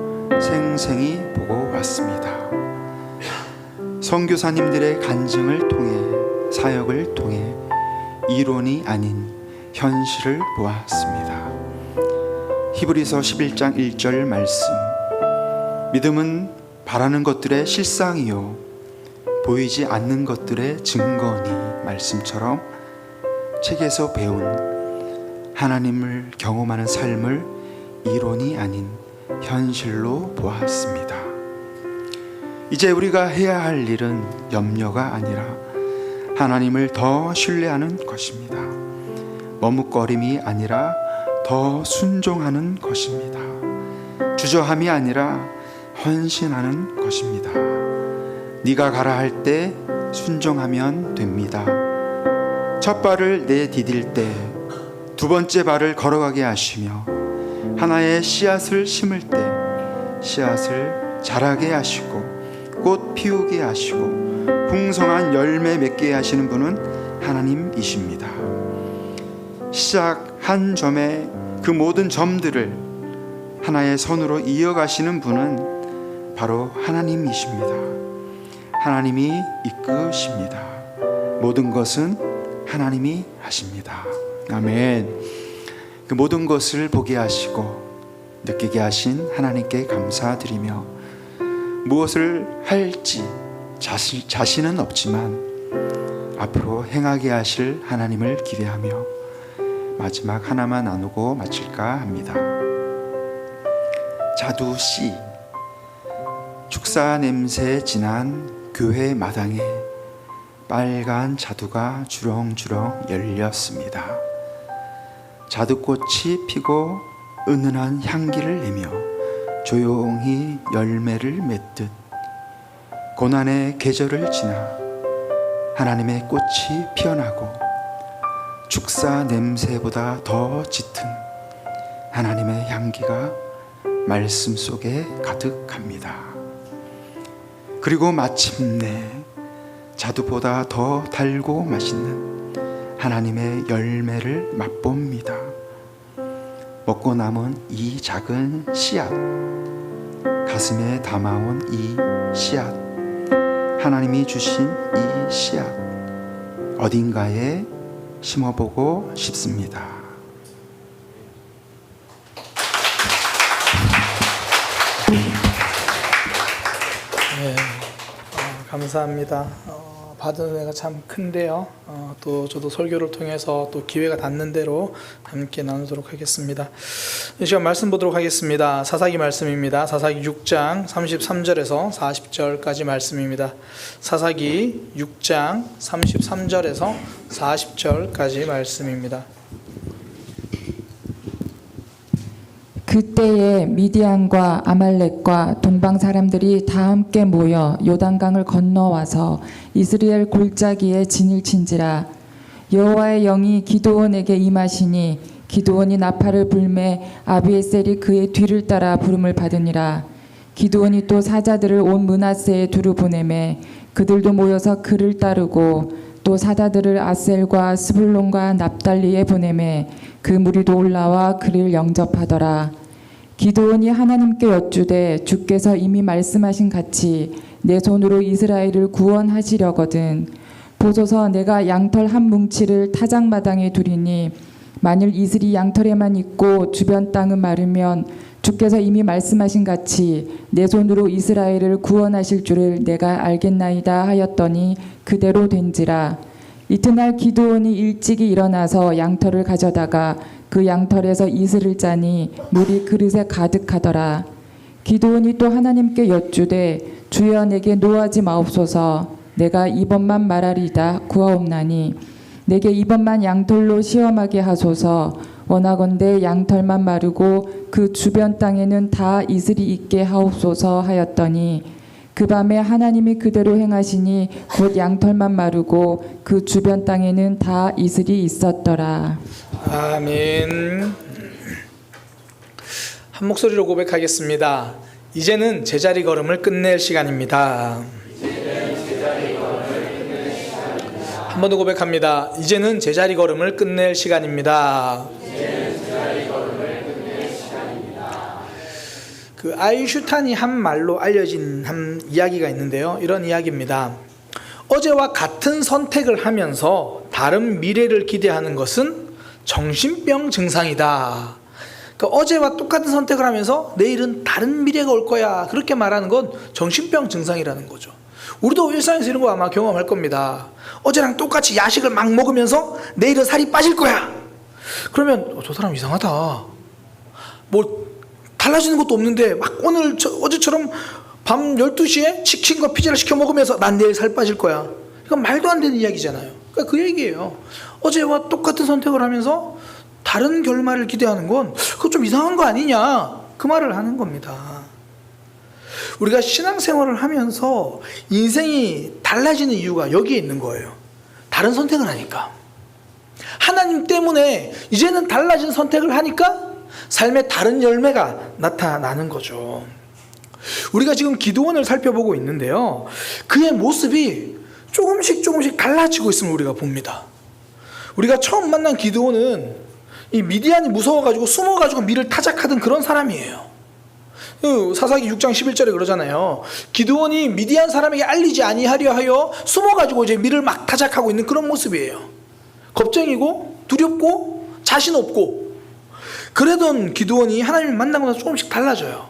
생생히 보고 왔습니다. 선교사님들의 간증을 통해, 사역을 통해 이론이 아닌 현실을 보았습니다. 히브리서 11장 1절 말씀, 믿음은 바라는 것들의 실상이요 보이지 않는 것들의 증거니, 말씀처럼 책에서 배운 하나님을 경험하는 삶을 이론이 아닌 현실로 보았습니다. 이제 우리가 해야 할 일은 염려가 아니라 하나님을 더 신뢰하는 것입니다. 머뭇거림이 아니라 더 순종하는 것입니다. 주저함이 아니라 헌신하는 것입니다. 네가 가라 할 때 순종하면 됩니다. 첫 발을 내디딜 때 두 번째 발을 걸어가게 하시며 하나의 씨앗을 심을 때 씨앗을 자라게 하시고 꽃 피우게 하시고 풍성한 열매 맺게 하시는 분은 하나님이십니다. 시작 한 점에 그 모든 점들을 하나의 선으로 이어가시는 분은 바로 하나님이십니다. 하나님이 이끄십니다. 모든 것은 하나님이 하십니다. 아멘. 그 모든 것을 보게 하시고 느끼게 하신 하나님께 감사드리며 무엇을 할지 자신은 없지만 앞으로 행하게 하실 하나님을 기대하며 마지막 하나만 나누고 마칠까 합니다. 자두 씨, 축사 냄새 진한 교회 마당에 빨간 자두가 주렁주렁 열렸습니다. 자두꽃이 피고 은은한 향기를 내며 조용히 열매를 맺듯 고난의 계절을 지나 하나님의 꽃이 피어나고 축사 냄새보다 더 짙은 하나님의 향기가 말씀 속에 가득합니다. 그리고 마침내 자두보다 더 달고 맛있는 하나님의 열매를 맛봅니다. 먹고 남은 이 작은 씨앗, 가슴에 담아온 이 씨앗, 하나님이 주신 이 씨앗, 어딘가에 심어보고 싶습니다. 네, 감사합니다. 받은 은혜가 참 큰데요. 또 저도 설교를 통해서 또 기회가 닿는 대로 함께 나누도록 하겠습니다. 이 시간 말씀 보도록 하겠습니다. 사사기 말씀입니다. 사사기 6장 33절에서 40절까지 말씀입니다. 사사기 6장 33절에서 40절까지 말씀입니다. 그때에 미디안과 아말렉과 동방 사람들이 다 함께 모여 요단강을 건너와서 이스라엘 골짜기에 진을 친지라. 여호와의 영이 기드온에게 임하시니 기드온이 나팔을 불매 아비에셀이 그의 뒤를 따라 부름을 받으니라. 기드온이 또 사자들을 온 므낫세에 두루 보내매 그들도 모여서 그를 따르고 또 사자들을 아셀과 스불론과 납달리에 보내매 그 무리도 올라와 그를 영접하더라. 기드온이 하나님께 여쭈되 주께서 이미 말씀하신 같이 내 손으로 이스라엘을 구원하시려거든 보소서 내가 양털 한 뭉치를 타작마당에 두리니 만일 이슬이 양털에만 있고 주변 땅은 마르면 주께서 이미 말씀하신 같이 내 손으로 이스라엘을 구원하실 줄을 내가 알겠나이다 하였더니 그대로 된지라. 이튿날 기드온이 일찍이 일어나서 양털을 가져다가 그 양털에서 이슬을 짜니 물이 그릇에 가득하더라. 기드온이 또 하나님께 여쭈되 주여 내게 노하지 마옵소서. 내가 이번만 말하리다 구하옵나니 내게 이번만 양털로 시험하게 하소서. 원하건대 양털만 마르고 그 주변 땅에는 다 이슬이 있게 하옵소서 하였더니 그 밤에 하나님이 그대로 행하시니 곧 양털만 마르고 그 주변 땅에는 다 이슬이 있었더라. 아멘. 한 목소리로 고백하겠습니다. 이제는 제자리 걸음을 끝낼 시간입니다. 한 번 더 고백합니다. 이제는 제자리 걸음을 끝낼 시간입니다. 그 아인슈타인이 한 말로 알려진 한 이야기가 있는데요. 이런 이야기입니다. 어제와 같은 선택을 하면서 다른 미래를 기대하는 것은 정신병 증상이다. 그러니까 어제와 똑같은 선택을 하면서 내일은 다른 미래가 올 거야. 그렇게 말하는 건 정신병 증상이라는 거죠. 우리도 일상에서 이런 거 아마 경험할 겁니다. 어제랑 똑같이 야식을 막 먹으면서 내일은 살이 빠질 거야. 그러면 저 사람 이상하다. 뭐 달라지는 것도 없는데 막 오늘 어제처럼 밤 12시에 치킨과 피자를 시켜 먹으면서 난 내일 살 빠질 거야. 이건 말도 안 되는 이야기잖아요. 그러니까 그 얘기예요. 어제와 똑같은 선택을 하면서 다른 결말을 기대하는 건 그거 좀 이상한 거 아니냐. 그 말을 하는 겁니다. 우리가 신앙생활을 하면서 인생이 달라지는 이유가 여기에 있는 거예요. 다른 선택을 하니까. 하나님 때문에 이제는 달라진 선택을 하니까 삶에 다른 열매가 나타나는 거죠. 우리가 지금 기드온을 살펴보고 있는데요. 그의 모습이 조금씩 달라지고 있음을 우리가 봅니다. 우리가 처음 만난 기드온은 이 미디안이 무서워가지고 숨어가지고 밀을 타작하던 그런 사람이에요. 사사기 6장 11절에 그러잖아요. 기드온이 미디안 사람에게 알리지 아니하려 하여 숨어가지고 이제 밀을 막 타작하고 있는 그런 모습이에요. 겁쟁이고 두렵고 자신 없고 그러던 기드온이 하나님을 만나고 나서 조금씩 달라져요.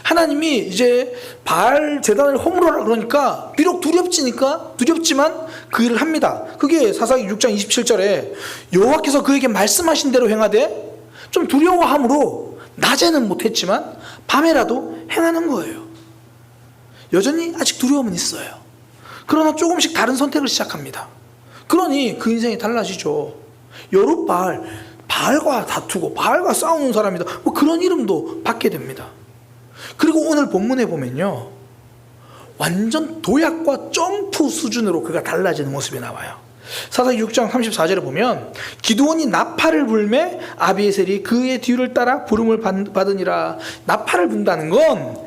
하나님이 이제 바알 제단을 허물어라 그러니까 비록 두렵지만 그 일을 합니다. 그게 사사기 6장 27절에 여호와께서 그에게 말씀하신 대로 행하되 좀 두려워함으로 낮에는 못했지만 밤에라도 행하는 거예요. 여전히 아직 두려움은 있어요. 그러나 조금씩 다른 선택을 시작합니다. 그러니 그 인생이 달라지죠. 여룻바알, 바알과 다투고 바알과 싸우는 사람이다, 뭐 그런 이름도 받게 됩니다. 그리고 오늘 본문에 보면요, 완전 도약과 점프 수준으로 그가 달라지는 모습이 나와요. 사사기 6장 34절에 보면 기드온이 나팔을 불매 아비에셀이 그의 뒤를 따라 부름을 받으니라. 나팔을 분다는 건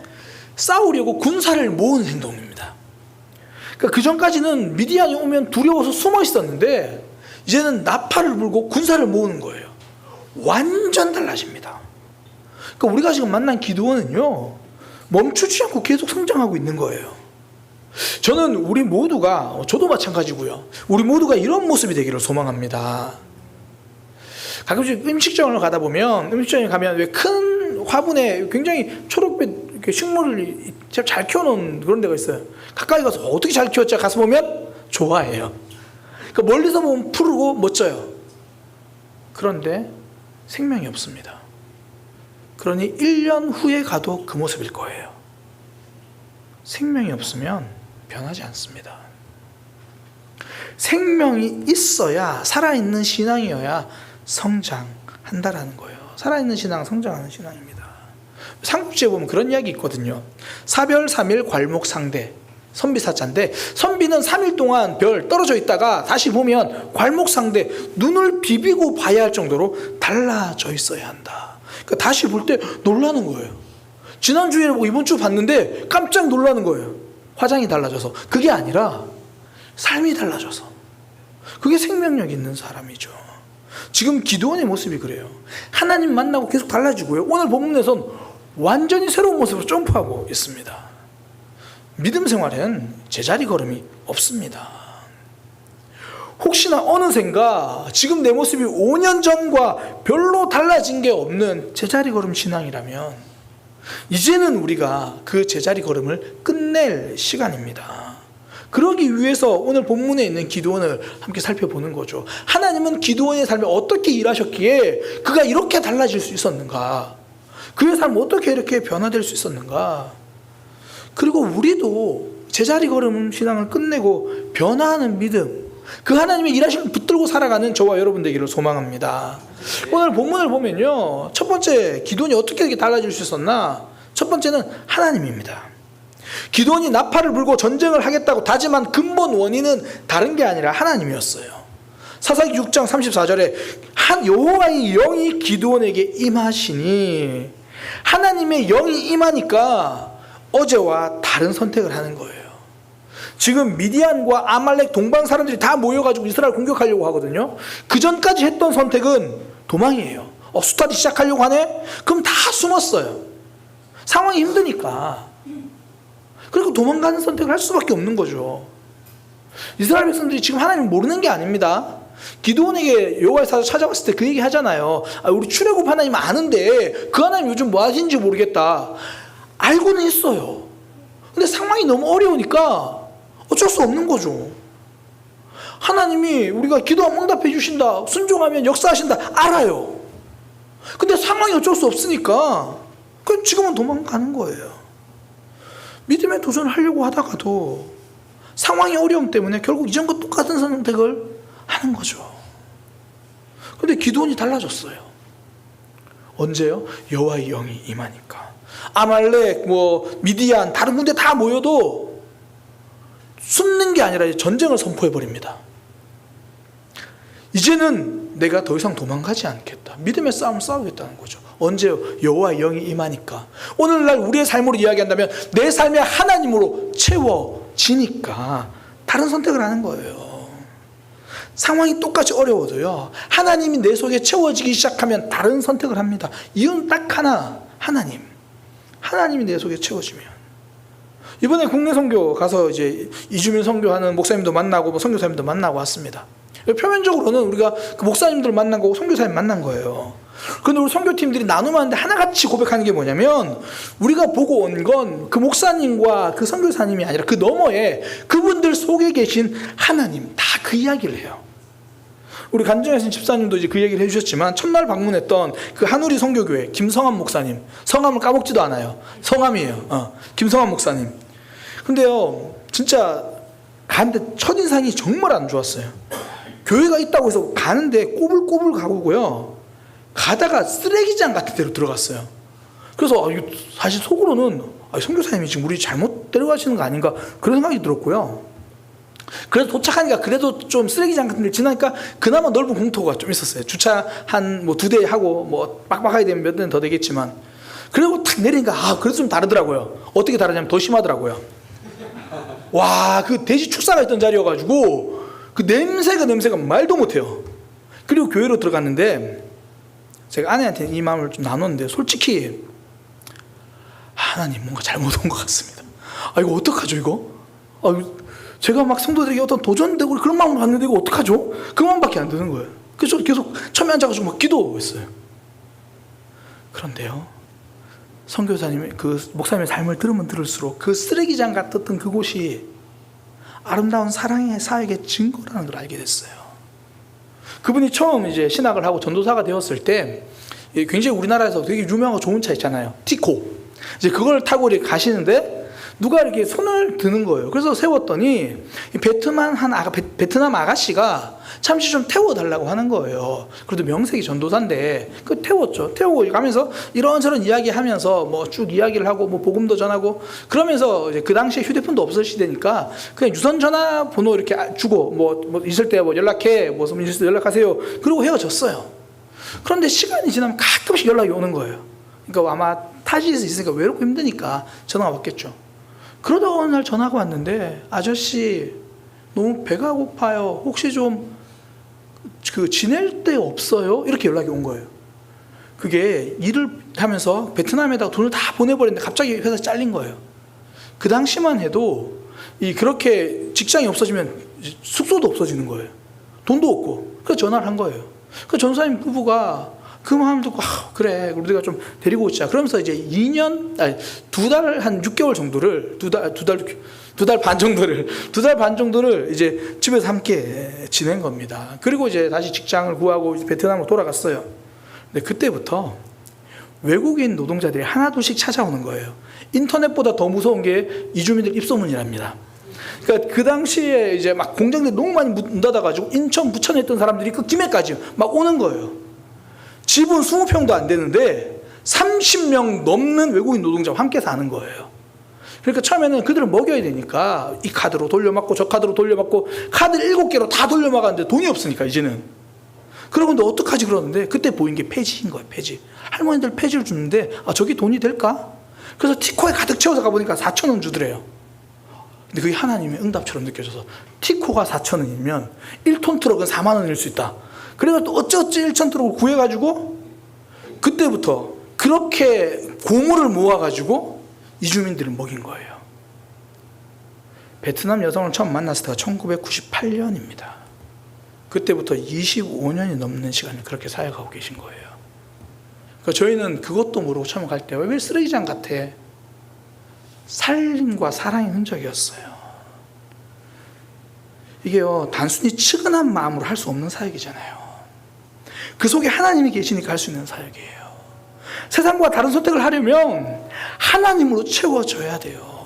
싸우려고 군사를 모으는 행동입니다. 그러니까 그 전까지는 미디안이 오면 두려워서 숨어 있었는데 이제는 나팔을 불고 군사를 모으는 거예요. 완전 달라집니다. 그러니까 우리가 지금 만난 기드온은요, 멈추지 않고 계속 성장하고 있는 거예요. 저는 우리 모두가, 저도 마찬가지고요, 우리 모두가 이런 모습이 되기를 소망합니다. 가끔씩 음식점을 가다 보면, 음식점에 가면 왜 큰 화분에 굉장히 초록빛 이렇게 식물을 잘 키워놓은 그런 데가 있어요. 가까이 가서 어떻게 잘 키웠지? 가서 보면 좋아해요. 그러니까 멀리서 보면 푸르고 멋져요. 그런데 생명이 없습니다. 그러니 1년 후에 가도 그 모습일 거예요. 생명이 없으면 변하지 않습니다. 생명이 있어야, 살아있는 신앙이어야 성장한다라는 거예요. 살아있는 신앙, 성장하는 신앙입니다. 삼국지에 보면 그런 이야기 있거든요. 사별 3일 괄목상대, 선비사자인데, 선비는 3일 동안 별 떨어져 있다가 다시 보면 괄목상대, 눈을 비비고 봐야 할 정도로 달라져 있어야 한다. 그러니까 다시 볼 때 놀라는 거예요. 지난주에 보고 이번 주 봤는데 깜짝 놀라는 거예요. 화장이 달라져서. 그게 아니라 삶이 달라져서. 그게 생명력 있는 사람이죠. 지금 기드온의 모습이 그래요. 하나님 만나고 계속 달라지고요, 오늘 본문에선 완전히 새로운 모습으로 점프하고 있습니다. 믿음 생활엔 제자리 걸음이 없습니다. 혹시나 어느샌가 지금 내 모습이 5년 전과 별로 달라진 게 없는 제자리 걸음 신앙이라면 이제는 우리가 그 제자리 걸음을 끝낼 시간입니다. 그러기 위해서 오늘 본문에 있는 기드온을 함께 살펴보는 거죠. 하나님은 기드온의 삶에 어떻게 일하셨기에 그가 이렇게 달라질 수 있었는가? 그의 삶은 어떻게 이렇게 변화될 수 있었는가? 그리고 우리도 제자리 걸음 신앙을 끝내고 변화하는 믿음, 그 하나님의 일하심을 붙들고 살아가는 저와 여러분 되기를 소망합니다. 오늘 본문을 보면요, 첫 번째 기드온이 어떻게 이렇게 달라질 수 있었나? 첫 번째는 하나님입니다. 기드온이 나팔을 불고 전쟁을 하겠다고 다짐한 근본 원인은 다른 게 아니라 하나님이었어요. 사사기 6장 34절에 한 여호와의 영이 기드온에게 임하시니, 하나님의 영이 임하니까 어제와 다른 선택을 하는 거예요. 지금 미디안과 아말렉 동방 사람들이 다 모여가지고 이스라엘 공격하려고 하거든요. 그 전까지 했던 선택은 도망이에요. 스타디 시작하려고 하네? 그럼 다 숨었어요. 상황이 힘드니까. 그리고 도망가는 선택을 할 수밖에 없는 거죠. 이스라엘 백성들이 지금 하나님 모르는 게 아닙니다. 기드온에게 여호와의 사자 찾아왔을 때 그 얘기 하잖아요. 우리 출애굽 하나님 아는데 그 하나님 요즘 뭐 하시는지 모르겠다. 알고는 있어요. 근데 상황이 너무 어려우니까 어쩔 수 없는 거죠. 하나님이 우리가 기도하면 응답해 주신다, 순종하면 역사하신다, 알아요. 근데 상황이 어쩔 수 없으니까 그럼 지금은 도망가는 거예요. 믿음의 도전을 하려고 하다가도 상황의 어려움 때문에 결국 이전과 똑같은 선택을 하는 거죠. 근데 기드온이 달라졌어요. 언제요? 여호와의 영이 임하니까. 아말렉, 미디안, 다른 군대 다 모여도 숨는 게 아니라 전쟁을 선포해버립니다. 이제는 내가 더 이상 도망가지 않겠다. 믿음의 싸움을 싸우겠다는 거죠. 언제요? 여호와의 영이 임하니까. 오늘날 우리의 삶으로 이야기한다면 내 삶이 하나님으로 채워지니까 다른 선택을 하는 거예요. 상황이 똑같이 어려워도요, 하나님이 내 속에 채워지기 시작하면 다른 선택을 합니다. 이유는 딱 하나, 하나님. 하나님이 내 속에 채워지면. 이번에 국내 선교 가서 이제 이주민 선교하는 목사님도 만나고 선교사님도 만나고 왔습니다. 표면적으로는 우리가 그 목사님들 만난 거고 선교사님 만난 거예요. 그런데 우리 선교팀들이 나누면 하나같이 고백하는 게 뭐냐면, 우리가 보고 온 건 그 목사님과 그 선교사님이 아니라 그 너머에 그분들 속에 계신 하나님, 다 그 이야기를 해요. 우리 간증하신 집사님도 이제 그 얘기를 해주셨지만, 첫날 방문했던 그 한우리 선교교회 김성환 목사님, 성함을 까먹지도 않아요. 성함이에요. 김성환 목사님. 근데요, 진짜 가는데 첫인상이 정말 안 좋았어요. 교회가 있다고 해서 가는데 꼬불꼬불 가고요. 가다가 쓰레기장 같은 데로 들어갔어요. 그래서 이거 사실 속으로는 선교사님이 지금 우리 잘못 데려가시는 거 아닌가 그런 생각이 들었고요. 그래서 도착하니까 그래도 좀 쓰레기장 같은 데 지나니까 그나마 넓은 공터가 좀 있었어요. 주차 한 뭐 2대 하고 뭐 빡빡하게 되면 몇 대는 더 되겠지만, 그리고 탁 내리니까 그래도 좀 다르더라고요. 어떻게 다르냐면 더 심하더라고요. 와, 그 돼지 축사가 있던 자리여가지고 그 냄새가 말도 못해요. 그리고 교회로 들어갔는데 제가 아내한테 이 마음을 좀 나눴는데, 솔직히 하나님 뭔가 잘못 온 것 같습니다. 이거 어떡하죠 이거? 제가 막 성도들에게 어떤 도전되고 그런 마음을 갖는데 이거 어떡하죠? 그 마음밖에 안 드는 거예요. 그래서 계속 처음에 앉아가지고 막 기도했어요. 그런데요, 선교사님의 그 목사님의 삶을 들으면 들을수록 그 쓰레기장 같았던 그곳이 아름다운 사랑의 사역의 증거라는 걸 알게 됐어요. 그분이 처음 이제 신학을 하고 전도사가 되었을 때 굉장히 우리나라에서 되게 유명하고 좋은 차 있잖아요. 티코. 이제 그걸 타고 이렇게 가시는데 누가 이렇게 손을 드는 거예요. 그래서 세웠더니 베트남 아가씨가 잠시 좀 태워달라고 하는 거예요. 그래도 명색이 전도사인데 그 태웠죠. 태우고 가면서 이런저런 이야기하면서 뭐 쭉 이야기를 하고 뭐 복음도 전하고 그러면서 이제 그 당시에 휴대폰도 없을 시대니까 그냥 유선 전화 번호 이렇게 주고 뭐 있을 때 뭐 연락해, 뭐 있을 때 연락하세요. 그리고 헤어졌어요. 그런데 시간이 지나면 가끔씩 연락이 오는 거예요. 그러니까 아마 타지에서 있으니까 외롭고 힘드니까 전화가 왔겠죠. 그러다가 어느 날 전화가 왔는데, 아저씨 너무 배가 고파요. 혹시 좀 지낼 데 없어요? 이렇게 연락이 온 거예요. 그게 일을 하면서 베트남에다가 돈을 다 보내버렸는데 갑자기 회사 잘린 거예요. 그 당시만 해도 그렇게 직장이 없어지면 숙소도 없어지는 거예요. 돈도 없고. 그래서 전화를 한 거예요. 그 전사님 부부가 그 마음 듣고 그래 우리가 좀 데리고 오자 그러면서 이제 2달 한 6개월 정도를 두 달 반 정도를 이제 집에서 함께 지낸 겁니다. 그리고 이제 다시 직장을 구하고 베트남으로 돌아갔어요. 근데 그때부터 외국인 노동자들이 하나둘씩 찾아오는 거예요. 인터넷보다 더 무서운 게 이주민들 입소문이랍니다. 그러니까 그 당시에 이제 막 공장들이 너무 많이 문 닫아가지고 인천, 부천에 있던 사람들이 그 김해까지 막 오는 거예요. 집은 20평도 안 되는데 30명 넘는 외국인 노동자와 함께 사는 거예요. 그러니까 처음에는 그들을 먹여야 되니까 이 카드로 돌려막고 저 카드로 돌려막고 카드 7개로 다 돌려막았는데 돈이 없으니까 이제는. 그러고 근데 어떡하지 그러는데 그때 보인 게 폐지인 거예요. 폐지. 할머니들 폐지를 주는데 저게 돈이 될까? 그래서 티코에 가득 채워서 가보니까 4,000원 주더래요. 근데 그게 하나님의 응답처럼 느껴져서 티코가 4,000원이면 1톤 트럭은 4만 원일 수 있다. 그래서 또 어찌어찌 1천 트럭을 구해가지고 그때부터 그렇게 고물을 모아가지고 이주민들을 먹인 거예요. 베트남 여성을 처음 만났을 때가 1998년입니다. 그때부터 25년이 넘는 시간을 그렇게 사역하고 계신 거예요. 그러니까 저희는 그것도 모르고 처음 갈 때 왜 쓰레기장 같아? 살림과 사랑의 흔적이었어요. 이게요, 단순히 측은한 마음으로 할 수 없는 사역이잖아요. 그 속에 하나님이 계시니까 할 수 있는 사역이에요. 세상과 다른 선택을 하려면 하나님으로 채워져야 돼요.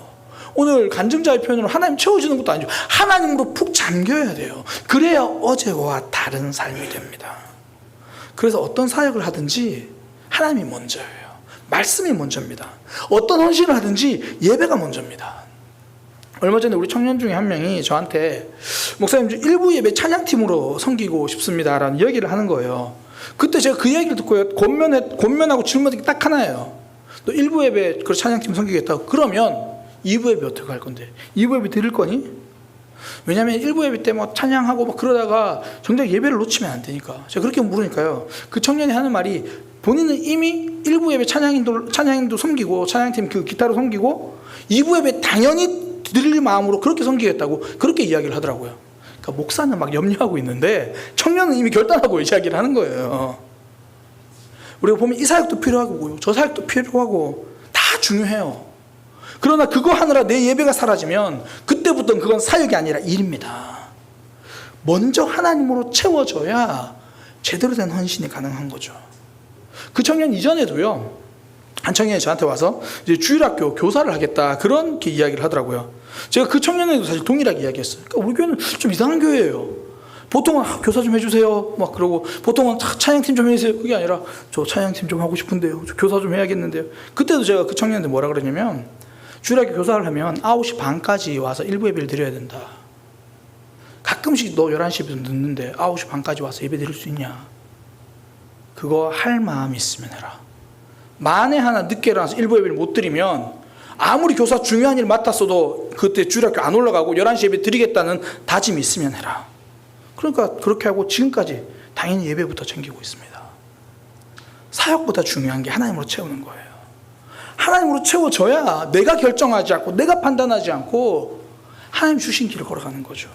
오늘 간증자의 표현으로 하나님 채워주는 것도 아니죠. 하나님으로 푹 잠겨야 돼요. 그래야 어제와 다른 삶이 됩니다. 그래서 어떤 사역을 하든지 하나님이 먼저예요. 말씀이 먼저입니다. 어떤 헌신을 하든지 예배가 먼저입니다. 얼마 전에 우리 청년 중에 한 명이 저한테 목사님 일부 예배 찬양팀으로 섬기고 싶습니다라는 얘기를 하는 거예요. 그때 제가 그 얘기를 듣고요, 권면하고 질문이 딱 하나예요. 너 일부 예배 그 찬양팀 섬기겠다고? 그러면 2부 예배 어떻게 할 건데? 2부 예배 드릴 거니? 왜냐하면 1부 예배 때 뭐 찬양하고 막 그러다가 정작 예배를 놓치면 안 되니까. 제가 그렇게 물으니까요, 그 청년이 하는 말이 본인은 이미 1부 예배 찬양인도 섬기고 찬양팀 그 기타로 섬기고 2부 예배 당연히 드릴 마음으로 그렇게 섬기겠다고 그렇게 이야기를 하더라고요. 그러니까 목사는 막 염려하고 있는데 청년은 이미 결단하고 이야기를 하는 거예요. 우리가 보면 이 사역도 필요하고 저 사역도 필요하고 다 중요해요. 그러나 그거 하느라 내 예배가 사라지면 그때부터는 그건 사역이 아니라 일입니다. 먼저 하나님으로 채워져야 제대로 된 헌신이 가능한 거죠. 그 청년 이전에도요, 한 청년이 저한테 와서 이제 주일학교 교사를 하겠다 그런 이야기를 하더라고요. 제가 그 청년에도 사실 동일하게 이야기했어요. 그러니까 우리 교회는 좀 이상한 교회예요. 보통은 교사 좀 해주세요. 막 그러고 보통은 찬양팀 좀 해주세요. 그게 아니라 저 찬양팀 좀 하고 싶은데요. 저 교사 좀 해야겠는데요. 그때도 제가 그 청년한테 뭐라 그러냐면 주일학교 교사를 하면 9시 반까지 와서 일부 예배를 드려야 된다. 가끔씩 너 11시부터 늦는데 9시 반까지 와서 예배 드릴 수 있냐. 그거 할 마음이 있으면 해라. 만에 하나 늦게 일어나서 일부 예배를 못 드리면 아무리 교사 중요한 일 맡았어도 그때 주일학교 안 올라가고 11시 예배 드리겠다는 다짐이 있으면 해라. 그러니까 그렇게 하고 지금까지 당연히 예배부터 챙기고 있습니다. 사역보다 중요한 게 하나님으로 채우는 거예요. 하나님으로 채워져야 내가 결정하지 않고 내가 판단하지 않고 하나님 주신 길을 걸어가는 거죠.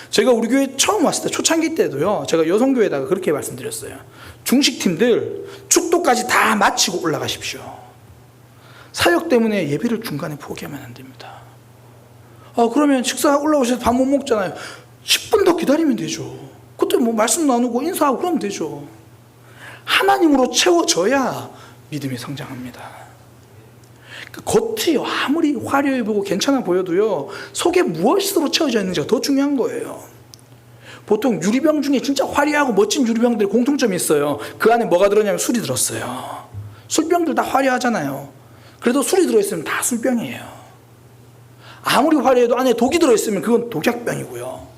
제가 우리 교회 처음 왔을 때 초창기 때도요, 제가 여성교회에다가 그렇게 말씀드렸어요. 중식팀들 축도까지 다 마치고 올라가십시오. 사역 때문에 예배를 중간에 포기하면 안 됩니다. 그러면 식사 올라오셔서 밥 못 먹잖아요. 10분 더 기다리면 되죠. 그때 뭐 말씀 나누고 인사하고 그러면 되죠. 하나님으로 채워져야 믿음이 성장합니다. 겉이요 아무리 화려해 보고 괜찮아 보여도요 속에 무엇으로 채워져 있는지가 더 중요한 거예요. 보통 유리병 중에 진짜 화려하고 멋진 유리병들이 공통점이 있어요. 그 안에 뭐가 들었냐면 술이 들었어요. 술병들 다 화려하잖아요. 그래도 술이 들어있으면 다 술병이에요. 아무리 화려해도 안에 독이 들어있으면 그건 독약병이고요.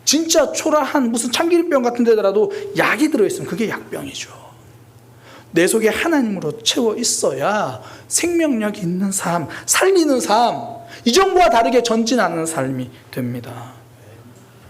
진짜 초라한 무슨 참기름병 같은 데더라도 약이 들어있으면 그게 약병이죠. 내 속에 하나님으로 채워 있어야 생명력 있는 삶, 살리는 삶, 이전과 다르게 전진하는 삶이 됩니다.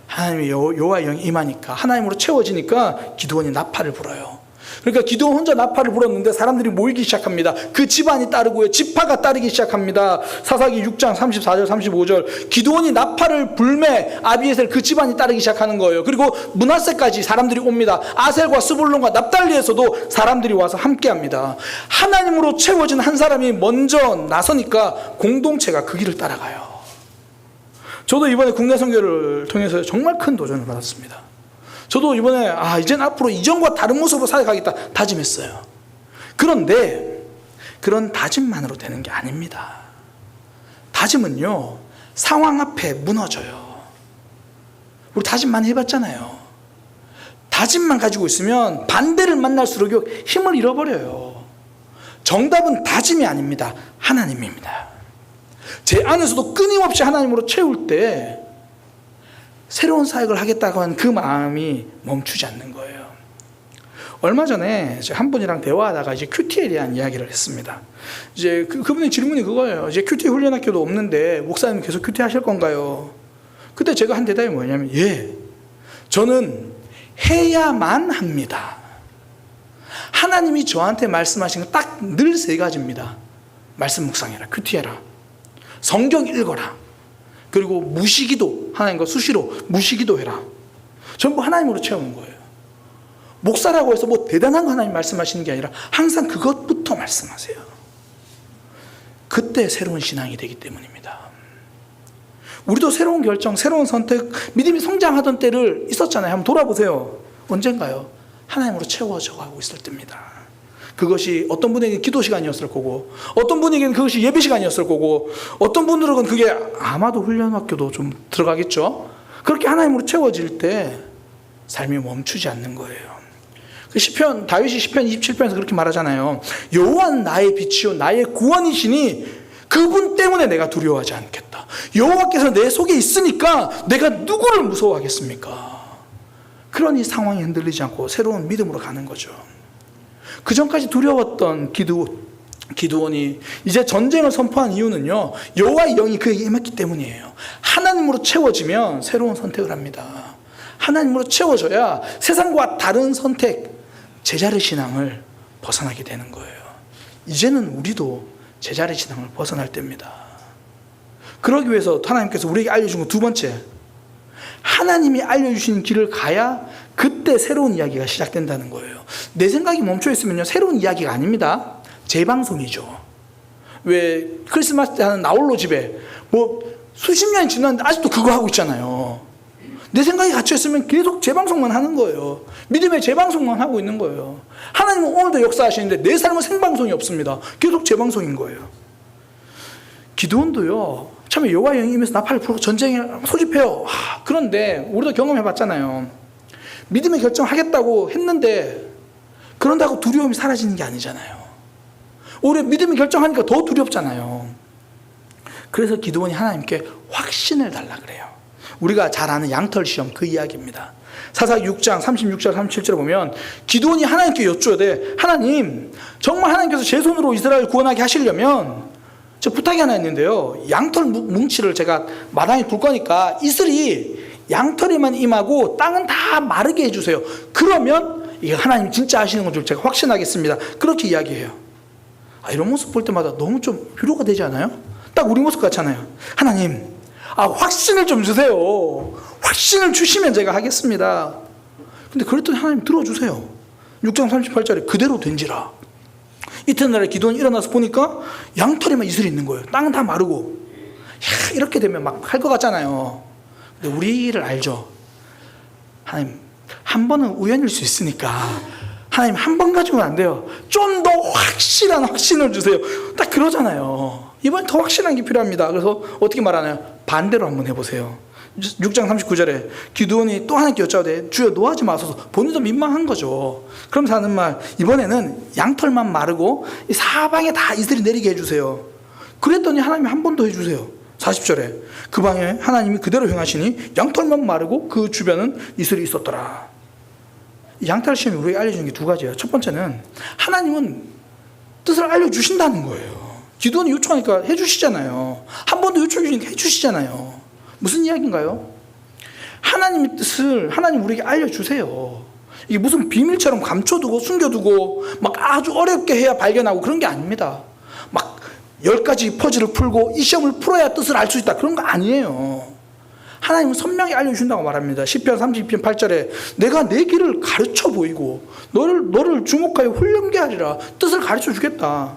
하나님의 여호와의 영이 임하니까 하나님으로 채워지니까 기드온이 나팔을 불어요. 그러니까 기드온 혼자 나팔을 불었는데 사람들이 모이기 시작합니다. 그 집안이 따르고요. 지파가 따르기 시작합니다. 사사기 6장 34절 35절 기드온이 나팔을 불매 아비에셀 그 집안이 따르기 시작하는 거예요. 그리고 므낫세까지 사람들이 옵니다. 아셀과 스불론과 납달리에서도 사람들이 와서 함께합니다. 하나님으로 채워진 한 사람이 먼저 나서니까 공동체가 그 길을 따라가요. 저도 이번에 국내 선교를 통해서 정말 큰 도전을 받았습니다. 저도 이번에 이젠 앞으로 이전과 다른 모습으로 살아가겠다 다짐했어요. 그런데 그런 다짐만으로 되는 게 아닙니다. 다짐은요 상황 앞에 무너져요. 우리 다짐 많이 해봤잖아요. 다짐만 가지고 있으면 반대를 만날수록 힘을 잃어버려요. 정답은 다짐이 아닙니다. 하나님입니다. 제 안에서도 끊임없이 하나님으로 채울 때 새로운 사역을 하겠다고 하는 그 마음이 멈추지 않는 거예요. 얼마 전에 한 분이랑 대화하다가 이제 큐티에 대한 이야기를 했습니다. 이제 그분의 질문이 그거예요. 이제 큐티 훈련학교도 없는데 목사님 계속 큐티 하실 건가요? 그때 제가 한 대답이 뭐냐면 저는 해야만 합니다. 하나님이 저한테 말씀하신 건 딱 늘 세 가지입니다. 말씀 묵상해라, 큐티해라, 성경 읽어라, 그리고 무시기도, 하나님과 수시로 무시기도 해라. 전부 하나님으로 채우는 거예요. 목사라고 해서 뭐 대단한 거 하나님 말씀하시는 게 아니라 항상 그것부터 말씀하세요. 그때 새로운 신앙이 되기 때문입니다. 우리도 새로운 결정, 새로운 선택, 믿음이 성장하던 때를 있었잖아요. 한번 돌아보세요. 언젠가요? 하나님으로 채워져 가고 있을 때입니다. 그것이 어떤 분에게는 기도 시간이었을 거고, 어떤 분에게는 그것이 예배 시간이었을 거고, 어떤 분들은 그게 아마도 훈련학교도 좀 들어가겠죠. 그렇게 하나님으로 채워질 때 삶이 멈추지 않는 거예요. 다윗이 시편 27편에서 그렇게 말하잖아요. 여호와는 나의 빛이요 나의 구원이시니 그분 때문에 내가 두려워하지 않겠다. 여호와께서 내 속에 있으니까 내가 누구를 무서워하겠습니까? 그러니 상황이 흔들리지 않고 새로운 믿음으로 가는 거죠. 그 전까지 두려웠던 기드온이 이제 전쟁을 선포한 이유는요, 여호와의 영이 그에게 임했기 때문이에요. 하나님으로 채워지면 새로운 선택을 합니다. 하나님으로 채워져야 세상과 다른 선택, 제자리 신앙을 벗어나게 되는 거예요. 이제는 우리도 제자리 신앙을 벗어날 때입니다. 그러기 위해서 하나님께서 우리에게 알려준 거 두 번째, 하나님이 알려주신 길을 가야 그때 새로운 이야기가 시작된다는 거예요. 내 생각이 멈춰 있으면요 새로운 이야기가 아닙니다. 재방송이죠. 왜 크리스마스 때 하는 나홀로 집에 뭐 수십 년이 지났는데 아직도 그거 하고 있잖아요. 내 생각이 갇혀있으면 계속 재방송만 하는 거예요. 믿음의 재방송만 하고 있는 거예요. 하나님은 오늘도 역사하시는데 내 삶은 생방송이 없습니다. 계속 재방송인 거예요. 기드온도요, 처음에 여호와의 영이 임해서 나팔을 불고 전쟁에 소집해요. 그런데 우리도 경험해봤잖아요. 믿음의 결정하겠다고 했는데 그런다고 두려움이 사라지는 게 아니잖아요. 오히려 믿음의 결정하니까 더 두렵잖아요. 그래서 기드온이 하나님께 확신을 달라 그래요. 우리가 잘 아는 양털 시험 그 이야기입니다. 사사기 6장 36절 37절에 보면 기드온이 하나님께 여쭈어대 하나님, 정말 하나님께서 제 손으로 이스라엘을 구원하게 하시려면 저 부탁이 하나 있는데요. 양털 뭉치를 제가 마당에 둘 거니까 이슬이 양털에만 임하고 땅은 다 마르게 해주세요. 그러면 이게 하나님 진짜 하시는 건 줄 제가 확신하겠습니다. 그렇게 이야기해요. 이런 모습 볼 때마다 너무 좀 위로가 되지 않아요? 딱 우리 모습 같잖아요. 하나님, 확신을 좀 주세요. 확신을 주시면 제가 하겠습니다. 근데 그랬더니 하나님 들어주세요. 6장 38절에 그대로 된지라. 이튿날에 기드온이 일어나서 보니까 양털에만 이슬이 있는 거예요. 땅은 다 마르고. 이렇게 되면 막 할 것 같잖아요. 근데 우리를 알죠. 하나님, 한 번은 우연일 수 있으니까 하나님 한 번 가지고는 안 돼요. 좀 더 확실한 확신을 주세요. 딱 그러잖아요. 이번엔 더 확실한 게 필요합니다. 그래서 어떻게 말하나요? 반대로 한번 해보세요. 6장 39절에 기드온이 또 하나님께 여짜오되 주여 노하지 마소서. 본인도 민망한 거죠. 그러면서 하는 말, 이번에는 양털만 마르고 이 사방에 다 이슬이 내리게 해주세요. 그랬더니 하나님이 한 번 더 해주세요. 40절에 그 방에 하나님이 그대로 행하시니 양털만 마르고 그 주변은 이슬이 있었더라. 양털 시험이 우리에게 알려주는 게 두 가지예요. 첫 번째는 하나님은 뜻을 알려주신다는 거예요. 기도원이 요청하니까 해주시잖아요. 한 번 더 요청해 주니까 해주시잖아요. 무슨 이야기인가요? 하나님의 뜻을 하나님 우리에게 알려주세요. 이게 무슨 비밀처럼 감춰두고 숨겨두고 막 아주 어렵게 해야 발견하고 그런 게 아닙니다. 막 10가지 퍼즐을 풀고 이 시험을 풀어야 뜻을 알 수 있다, 그런 거 아니에요. 하나님은 선명히 알려주신다고 말합니다. 시편 32편 8절에 내가 내 길을 가르쳐 보이고 너를 주목하여 훈련케 하리라. 뜻을 가르쳐 주겠다.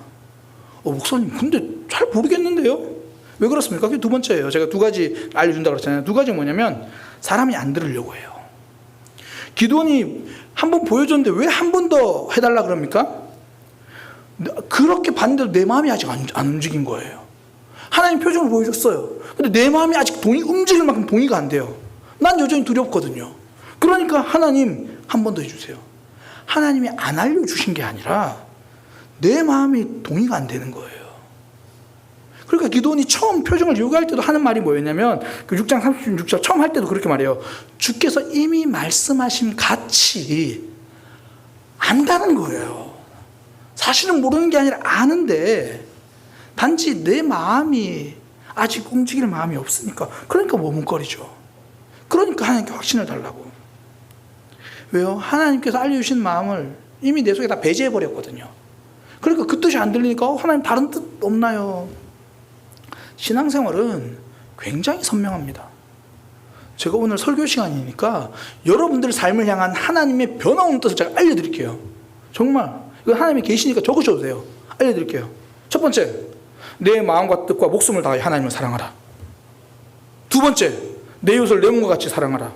목사님 근데 잘 모르겠는데요? 왜 그렇습니까? 그게 두 번째예요. 제가 두 가지 알려준다고 그랬잖아요. 두 가지가 뭐냐면 사람이 안 들으려고 해요. 기도원이 한 번 보여줬는데 왜 한 번 더 해달라 그럽니까? 그렇게 봤는데도 내 마음이 아직 안 움직인 거예요. 하나님 표정을 보여줬어요. 근데 내 마음이 아직 움직일 만큼 동의가 안 돼요. 난 여전히 두렵거든요. 그러니까 하나님 한 번 더 해주세요. 하나님이 안 알려주신 게 아니라 내 마음이 동의가 안 되는 거예요. 그러니까 기도원이 처음 표정을 요구할 때도 하는 말이 뭐였냐면 그 6장 36절 처음 할 때도 그렇게 말해요. 주께서 이미 말씀하신 같이 안다는 거예요. 사실은 모르는 게 아니라 아는데 단지 내 마음이 아직 움직일 마음이 없으니까, 그러니까 머뭇거리죠. 그러니까 하나님께 확신을 달라고. 왜요? 하나님께서 알려주신 마음을 이미 내 속에 다 배제해버렸거든요. 그러니까 그 뜻이 안 들리니까 하나님 다른 뜻 없나요? 신앙생활은 굉장히 선명합니다. 제가 오늘 설교 시간이니까 여러분들의 삶을 향한 하나님의 변화없는 뜻을 제가 알려드릴게요. 정말 이거 하나님이 계시니까 적으셔도 돼요. 알려드릴게요. 첫 번째, 내 마음과 뜻과 목숨을 다하여 하나님을 사랑하라. 두 번째, 내 이웃을 내 몸과 같이 사랑하라.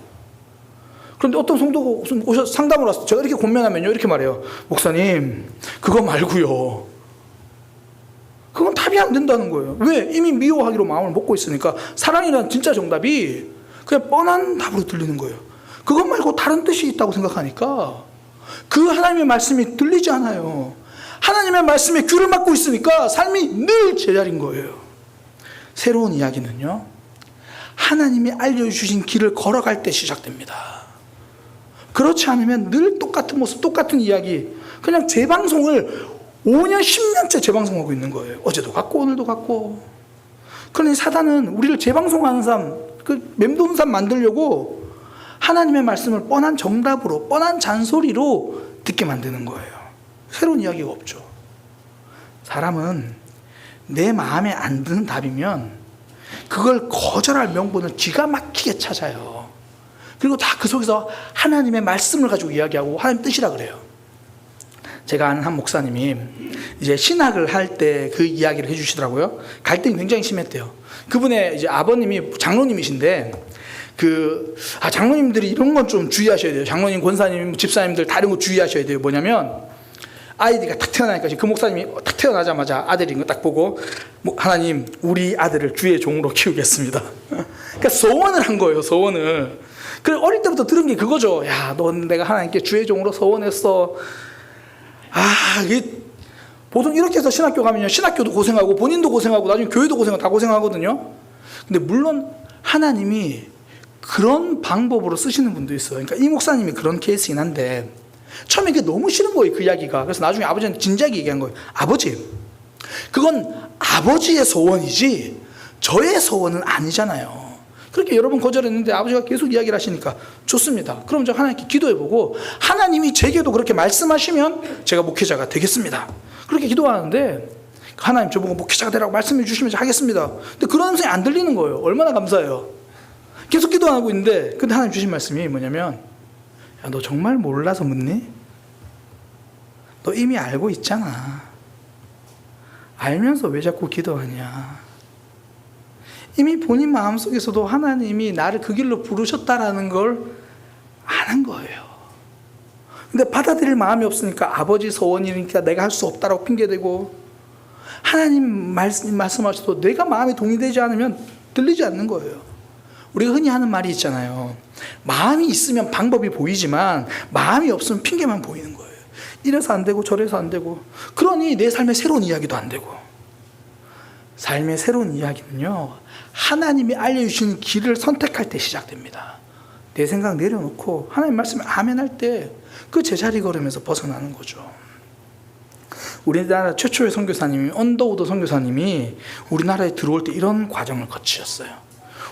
그런데 어떤 성도가 오셔서 상담을 왔어요. 제가 이렇게 권면하면요, 이렇게 말해요. 목사님, 그거 말고요. 그건 답이 안 된다는 거예요. 왜? 이미 미워하기로 마음을 먹고 있으니까. 사랑이라는 진짜 정답이 그냥 뻔한 답으로 들리는 거예요. 그것 말고 다른 뜻이 있다고 생각하니까 그 하나님의 말씀이 들리지 않아요. 하나님의 말씀에 귀를 막고 있으니까 삶이 늘 제자리인 거예요. 새로운 이야기는요, 하나님이 알려주신 길을 걸어갈 때 시작됩니다. 그렇지 않으면 늘 똑같은 모습, 똑같은 이야기, 그냥 재방송을 5년, 10년째 재방송하고 있는 거예요. 어제도 같고 오늘도 같고. 그러니 사단은 우리를 재방송하는 삶, 그 맴도는 삶 만들려고 하나님의 말씀을 뻔한 정답으로, 뻔한 잔소리로 듣게 만드는 거예요. 새로운 이야기가 없죠. 사람은 내 마음에 안 드는 답이면 그걸 거절할 명분을 기가 막히게 찾아요. 그리고 다 그 속에서 하나님의 말씀을 가지고 이야기하고 하나님 뜻이라 그래요. 제가 아는 한 목사님이 이제 신학을 할 때 그 이야기를 해주시더라고요. 갈등이 굉장히 심했대요. 그분의 이제 아버님이 장로님이신데 장로님들이 이런 건 좀 주의하셔야 돼요. 장로님, 권사님, 집사님들 다른 거 주의하셔야 돼요. 뭐냐면 아이디가 딱 태어나니까 그 목사님이 딱 태어나자마자 아들인 거 딱 보고 하나님 우리 아들을 주의 종으로 키우겠습니다. 그러니까 소원을 한 거예요. 소원을. 그래 어릴 때부터 들은 게 그거죠. 야, 넌 내가 하나님께 주의 종으로 소원했어. 이게 보통 이렇게 해서 신학교 가면요, 신학교도 고생하고 본인도 고생하고 나중에 교회도 고생하고 다 고생하거든요. 근데 물론 하나님이 그런 방법으로 쓰시는 분도 있어요. 그러니까 이 목사님이 그런 케이스긴 한데 처음에 그게 너무 싫은 거예요, 그 이야기가. 그래서 나중에 아버지는 진지하게 얘기한 거예요. 아버지, 그건 아버지의 소원이지 저의 소원은 아니잖아요. 그렇게 여러 번 거절했는데 아버지가 계속 이야기를 하시니까 좋습니다. 그럼 저 하나님께 기도해보고 하나님이 제게도 그렇게 말씀하시면 제가 목회자가 되겠습니다. 그렇게 기도하는데 하나님 저보고 목회자가 되라고 말씀해 주시면 하겠습니다. 근데 그런 음성이 안 들리는 거예요. 얼마나 감사해요. 계속 기도하고 있는데 근데 하나님 주신 말씀이 뭐냐면 야, 너 정말 몰라서 묻니? 너 이미 알고 있잖아. 알면서 왜 자꾸 기도하냐? 이미 본인 마음속에서도 하나님이 나를 그 길로 부르셨다라는 걸 아는 거예요. 근데 받아들일 마음이 없으니까 아버지 소원이니까 내가 할 수 없다라고 핑계대고 하나님 말씀하셔도 내가 마음이 동의되지 않으면 들리지 않는 거예요. 우리가 흔히 하는 말이 있잖아요. 마음이 있으면 방법이 보이지만 마음이 없으면 핑계만 보이는 거예요. 이래서 안 되고 저래서 안 되고 그러니 내 삶의 새로운 이야기도 안 되고 삶의 새로운 이야기는요 하나님이 알려주신 길을 선택할 때 시작됩니다. 내 생각 내려놓고 하나님 말씀에 아멘 할 때 그 제자리 걸으면서 벗어나는 거죠. 우리나라 최초의 선교사님이 언더우드 선교사님이 우리나라에 들어올 때 이런 과정을 거치셨어요.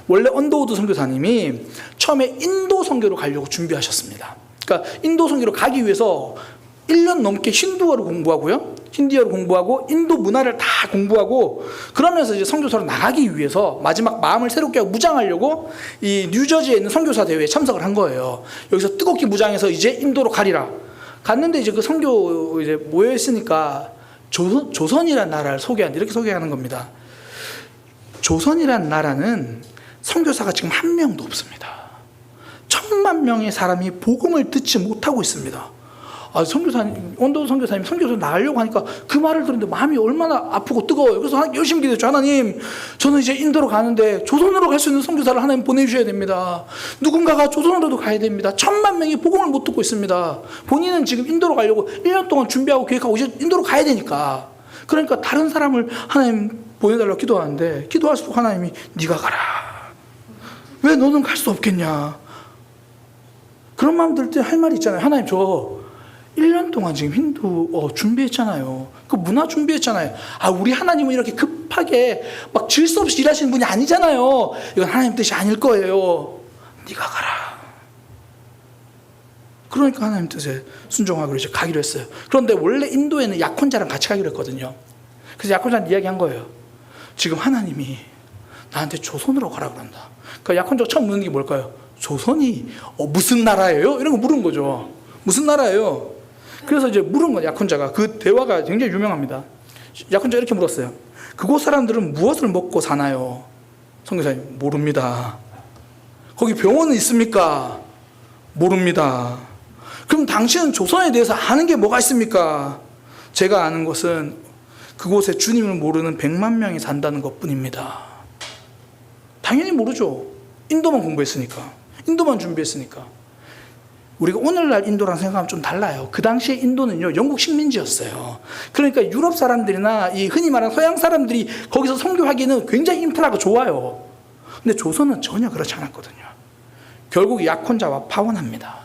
원래 언더우드 선교사님이 처음에 인도 선교로 가려고 준비하셨습니다. 그러니까 인도 선교로 가기 위해서 1년 넘게 힌두어를 공부하고요. 힌디어를 공부하고 인도 문화를 다 공부하고 그러면서 이제 선교사로 나가기 위해서 마지막 마음을 새롭게 하고 무장하려고 이 뉴저지에 있는 선교사 대회에 참석을 한 거예요. 여기서 뜨겁게 무장해서 이제 인도로 가리라. 갔는데 이제 그 선교 이제 모여 있으니까 조선이라는 나라를 이렇게 소개하는 겁니다. 조선이라는 나라는 선교사가 지금 한 명도 없습니다. 1,000만 명의 사람이 복음을 듣지 못하고 있습니다. 선교사님, 언더 선교사님 선교사 나가려고 하니까 그 말을 들었는데 마음이 얼마나 아프고 뜨거워요. 그래서 열심히 기도했죠. 하나님, 저는 이제 인도로 가는데 조선으로 갈 수 있는 선교사를 하나님 보내주셔야 됩니다. 누군가가 조선으로도 가야 됩니다. 1,000만 명이 복음을 못 듣고 있습니다. 본인은 지금 인도로 가려고 1년 동안 준비하고 계획하고 이제 인도로 가야 되니까. 그러니까 다른 사람을 하나님 보내달라고 기도하는데 기도할수록 하나님이 네가 가라. 왜 너는 갈 수 없겠냐. 그런 마음 들 때 할 말이 있잖아요. 하나님 저 1년 동안 지금 힌두 준비했잖아요. 그 문화 준비했잖아요. 우리 하나님은 이렇게 급하게 막 질서 없이 일하시는 분이 아니잖아요. 이건 하나님 뜻이 아닐 거예요. 네가 가라. 그러니까 하나님 뜻에 순종하기로 이제 가기로 했어요. 그런데 원래 인도에는 약혼자랑 같이 가기로 했거든요. 그래서 약혼자한테 이야기한 거예요. 지금 하나님이 나한테 조선으로 가라 그런다. 그러니까 약혼자가 처음 묻는 게 뭘까요? 조선이 무슨 나라예요? 이런 거 물은 거죠. 무슨 나라예요? 그래서 이제 물은 건 약혼자가 그 대화가 굉장히 유명합니다. 약혼자가 이렇게 물었어요. 그곳 사람들은 무엇을 먹고 사나요? 선교사님 모릅니다. 거기 병원은 있습니까? 모릅니다. 그럼 당신은 조선에 대해서 아는 게 뭐가 있습니까? 제가 아는 것은 그곳에 주님을 모르는 100만 명이 산다는 것뿐입니다. 당연히 모르죠. 인도만 공부했으니까. 인도만 준비했으니까. 우리가 오늘날 인도랑 생각하면 좀 달라요. 그 당시에 인도는요, 영국 식민지였어요. 그러니까 유럽 사람들이나 이 흔히 말하는 서양 사람들이 거기서 선교하기는 굉장히 인프라가 좋아요. 근데 조선은 전혀 그렇지 않았거든요. 결국 약혼자와 파혼합니다.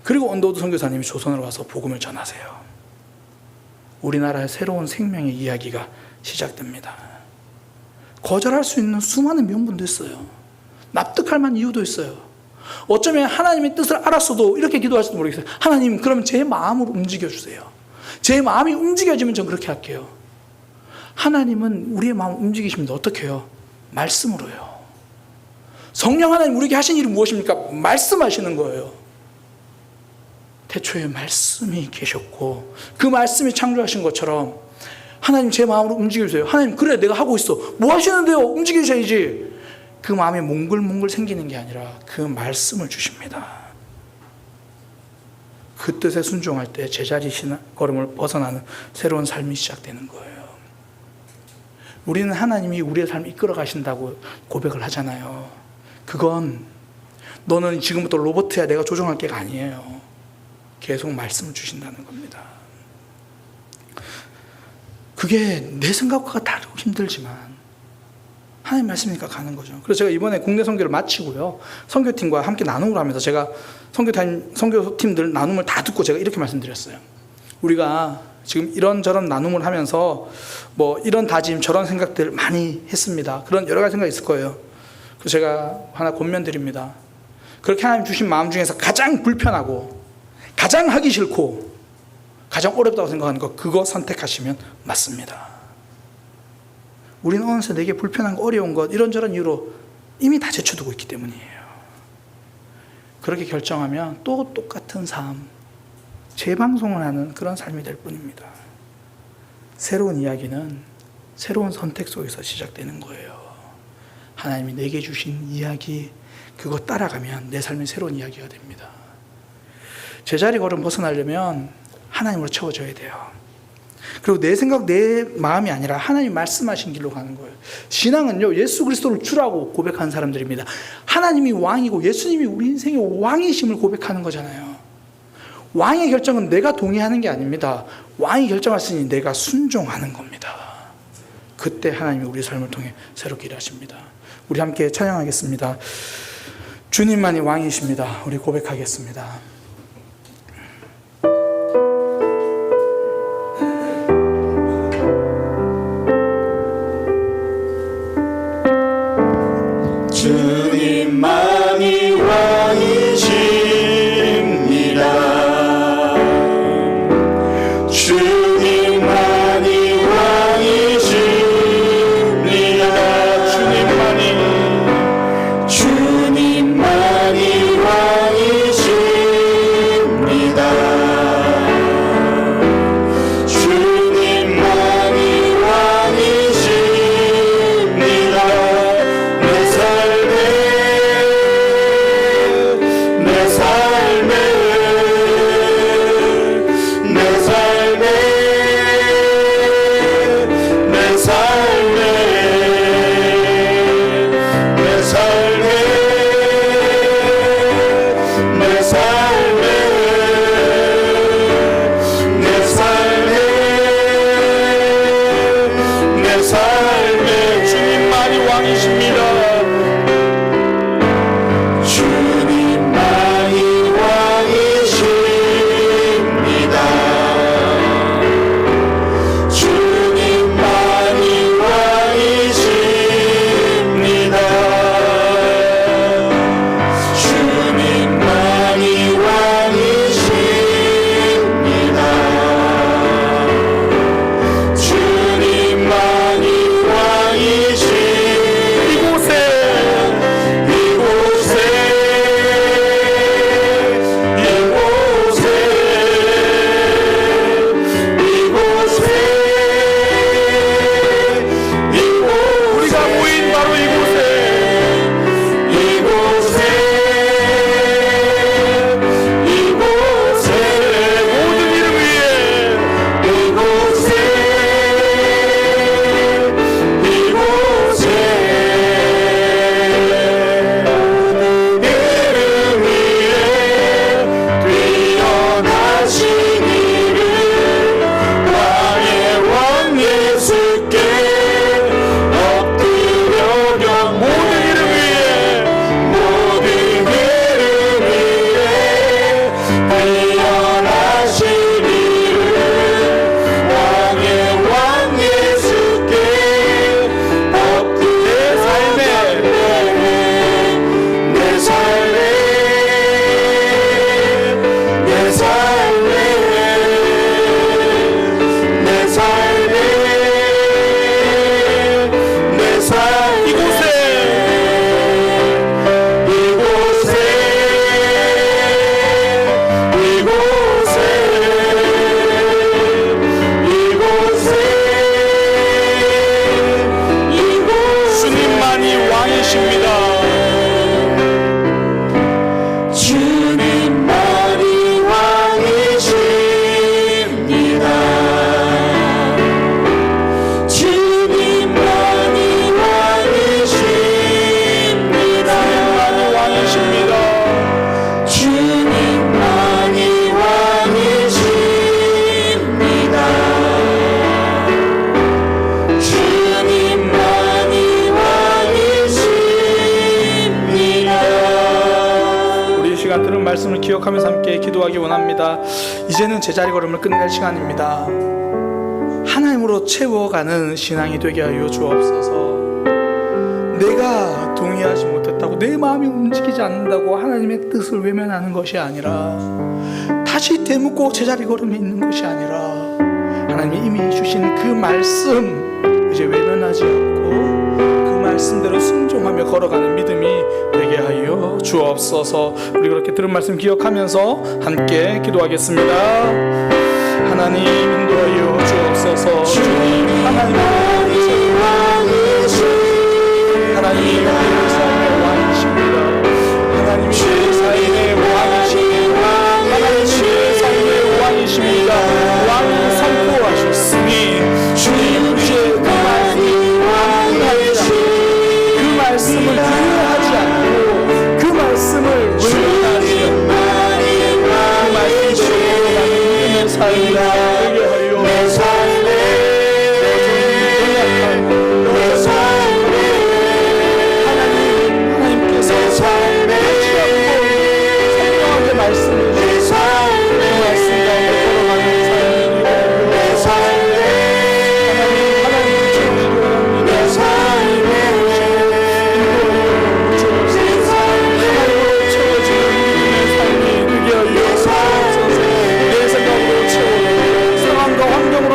그리고 언더우드 선교사님이 조선으로 가서 복음을 전하세요. 우리나라의 새로운 생명의 이야기가 시작됩니다. 거절할 수 있는 수많은 명분도 있어요. 납득할 만한 이유도 있어요. 어쩌면 하나님의 뜻을 알았어도 이렇게 기도할지도 모르겠어요. 하나님, 그러면 제 마음으로 움직여주세요. 제 마음이 움직여지면 전 그렇게 할게요. 하나님은 우리의 마음을 움직이시면 어떻게 해요? 말씀으로요. 성령 하나님 우리에게 하신 일이 무엇입니까? 말씀하시는 거예요. 태초에 말씀이 계셨고 그 말씀이 창조하신 것처럼 하나님 제 마음으로 움직여주세요. 하나님, 그래 내가 하고 있어. 뭐 하시는데요? 움직이셔야지. 그 마음이 몽글몽글 생기는 게 아니라 그 말씀을 주십니다. 그 뜻에 순종할 때 제자리 걸음을 벗어나는 새로운 삶이 시작되는 거예요. 우리는 하나님이 우리의 삶을 이끌어 가신다고 고백을 하잖아요. 그건 너는 지금부터 로봇이야 내가 조종할 게가 아니에요. 계속 말씀을 주신다는 겁니다. 그게 내 생각과 다르고 힘들지만 하나님 말씀이니까 가는 거죠. 그래서 제가 이번에 국내 선교를 마치고요, 선교팀과 함께 나눔을 하면서 제가 선교팀들 나눔을 다 듣고 제가 이렇게 말씀드렸어요. 우리가 지금 이런저런 나눔을 하면서 뭐 이런 다짐 저런 생각들 많이 했습니다. 그런 여러 가지 생각이 있을 거예요. 그래서 제가 하나 권면드립니다. 그렇게 하나님 주신 마음 중에서 가장 불편하고 가장 하기 싫고 가장 어렵다고 생각하는 거, 그거 선택하시면 맞습니다. 우리는 어느새 내게 불편한 거, 어려운 것, 이런저런 이유로 이미 다 제쳐두고 있기 때문이에요. 그렇게 결정하면 또 똑같은 삶, 재방송을 하는 그런 삶이 될 뿐입니다. 새로운 이야기는 새로운 선택 속에서 시작되는 거예요. 하나님이 내게 주신 이야기, 그거 따라가면 내 삶이 새로운 이야기가 됩니다. 제자리 걸음 벗어나려면 하나님으로 채워져야 돼요. 그리고 내 생각, 내 마음이 아니라 하나님 말씀하신 길로 가는 거예요. 신앙은요, 예수 그리스도를 주라고 고백하는 사람들입니다. 하나님이 왕이고 예수님이 우리 인생의 왕이심을 고백하는 거잖아요. 왕의 결정은 내가 동의하는 게 아닙니다. 왕이 결정했으니 내가 순종하는 겁니다. 그때 하나님이 우리 삶을 통해 새롭게 일하십니다. 우리 함께 찬양하겠습니다. 주님만이 왕이십니다. 우리 고백하겠습니다. 주님만이 왕이십니다. 주님만이 왕이십니다. 주님만이 왕이십니다. 주님만이 왕이십니다. 주님만이 왕이십니다. 주님만이 왕이십니다. 주님만이 왕이십니다. 주님만이 왕이십니다. 주님만이 왕이십니다. 우리 이 시간 들은 말씀을 기억하면서 함께 기도하기 원합니다. 이제는 제자리 걸음을 끝낼 시간입니다. 하나님으로 채워가는 신앙이 되게 하여 주옵소서. 내가 동의하지 못했다고, 내 마음이 움직이지 않는다고 하나님의 뜻을 외면하는 것이 아니라, 다시 되묻고 제자리 걸음에 있는 것이 아니라, 하나님이 이미 주신 그 말씀 이제 외면하지 않고 그 말씀대로 순종하며 걸어가는 믿음이 되게 하여 주옵소서. 우리 그렇게 들은 말씀 기억하면서 함께 기도하겠습니다. 하나님 인도하여 주옵소서. 주님 하나님만이 왕이십니다. 하나님 내 삶의 왕이십니다. 하나님 내 삶의 왕이십니다. 하나님 내 삶의 왕이십니다. 왕이 선포하셨으니 주님 이제 그 말씀을 두려워하지 않고 그 말씀을 외면하지 않고 그 말씀대로 걸어가는 믿음의 삶이 되게 하여 내 삶에 하나님께서 성령의 말씀을 그 말씀 가운데 걸어가는 삶이 하나님 채우시기 원합니다.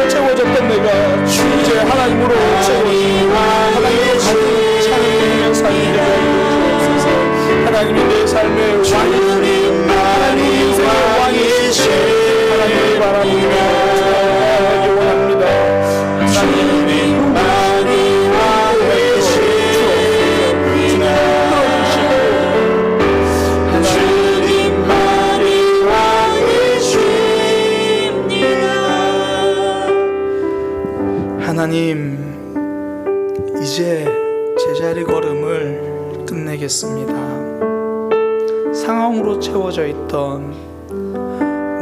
채워졌던 내가 이제 하나님으로 채워지고 하나님으로 가득 차는 믿음의 삶이 되게 하여 주옵소서. 하나님이 내 삶의 왕이시니 하나님이 인생의 왕이시니 하나님을 바라보며 살아가기 원합니다. 하나님만이 왕이시니 주님만이 왕이십니다. 하나님, 이제 제자리 걸음을 끝내겠습니다. 상황으로 채워져 있던,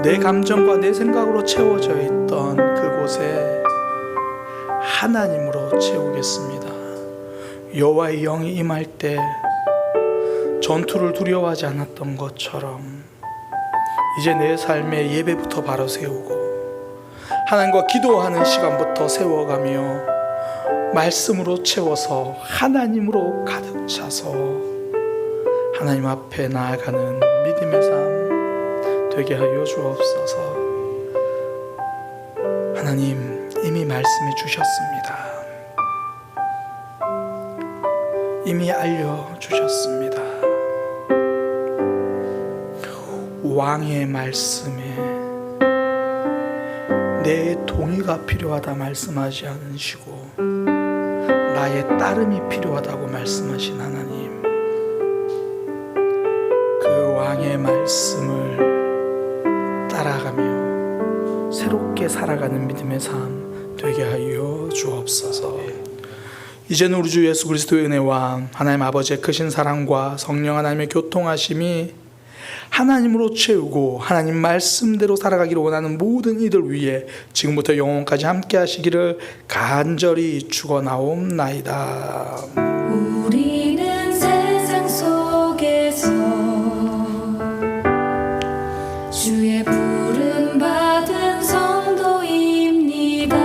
내 감정과 내 생각으로 채워져 있던 그곳에 하나님으로 채우겠습니다. 여호와의 영이 임할 때 전투를 두려워하지 않았던 것처럼 이제 내 삶의 예배부터 바로 세우고 하나님과 기도하는 시간부터 세워가며 말씀으로 채워서 하나님으로 가득 차서 하나님 앞에 나아가는 믿음의 삶 되게 하여 주옵소서. 하나님, 이미 말씀해 주셨습니다. 이미 알려주셨습니다. 왕의 말씀에 내 동의가 필요하다 말씀하지 않으시고 나의 따름이 필요하다고 말씀하신 하나님, 그 왕의 말씀을 따라가며 새롭게 살아가는 믿음의 삶 되게 하여 주옵소서. 이제는 우리 주 예수 그리스도의 은혜와 하나님 아버지의 크신 사랑과 성령 하나님의 교통하심이 하나님으로 채우고 하나님 말씀대로 살아가기를 원하는 모든 이들 위해 지금부터 영원까지 함께 하시기를 간절히 축원하옵나이다. 우리는 세상 속에서 주의 부름 받은 성도입니다.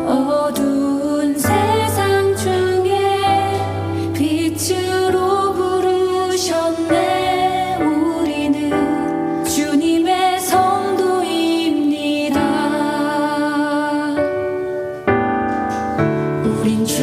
어두운 세상 중에 빛으로 부르셨네. 우리는 주님의 성도입니다. 우린 주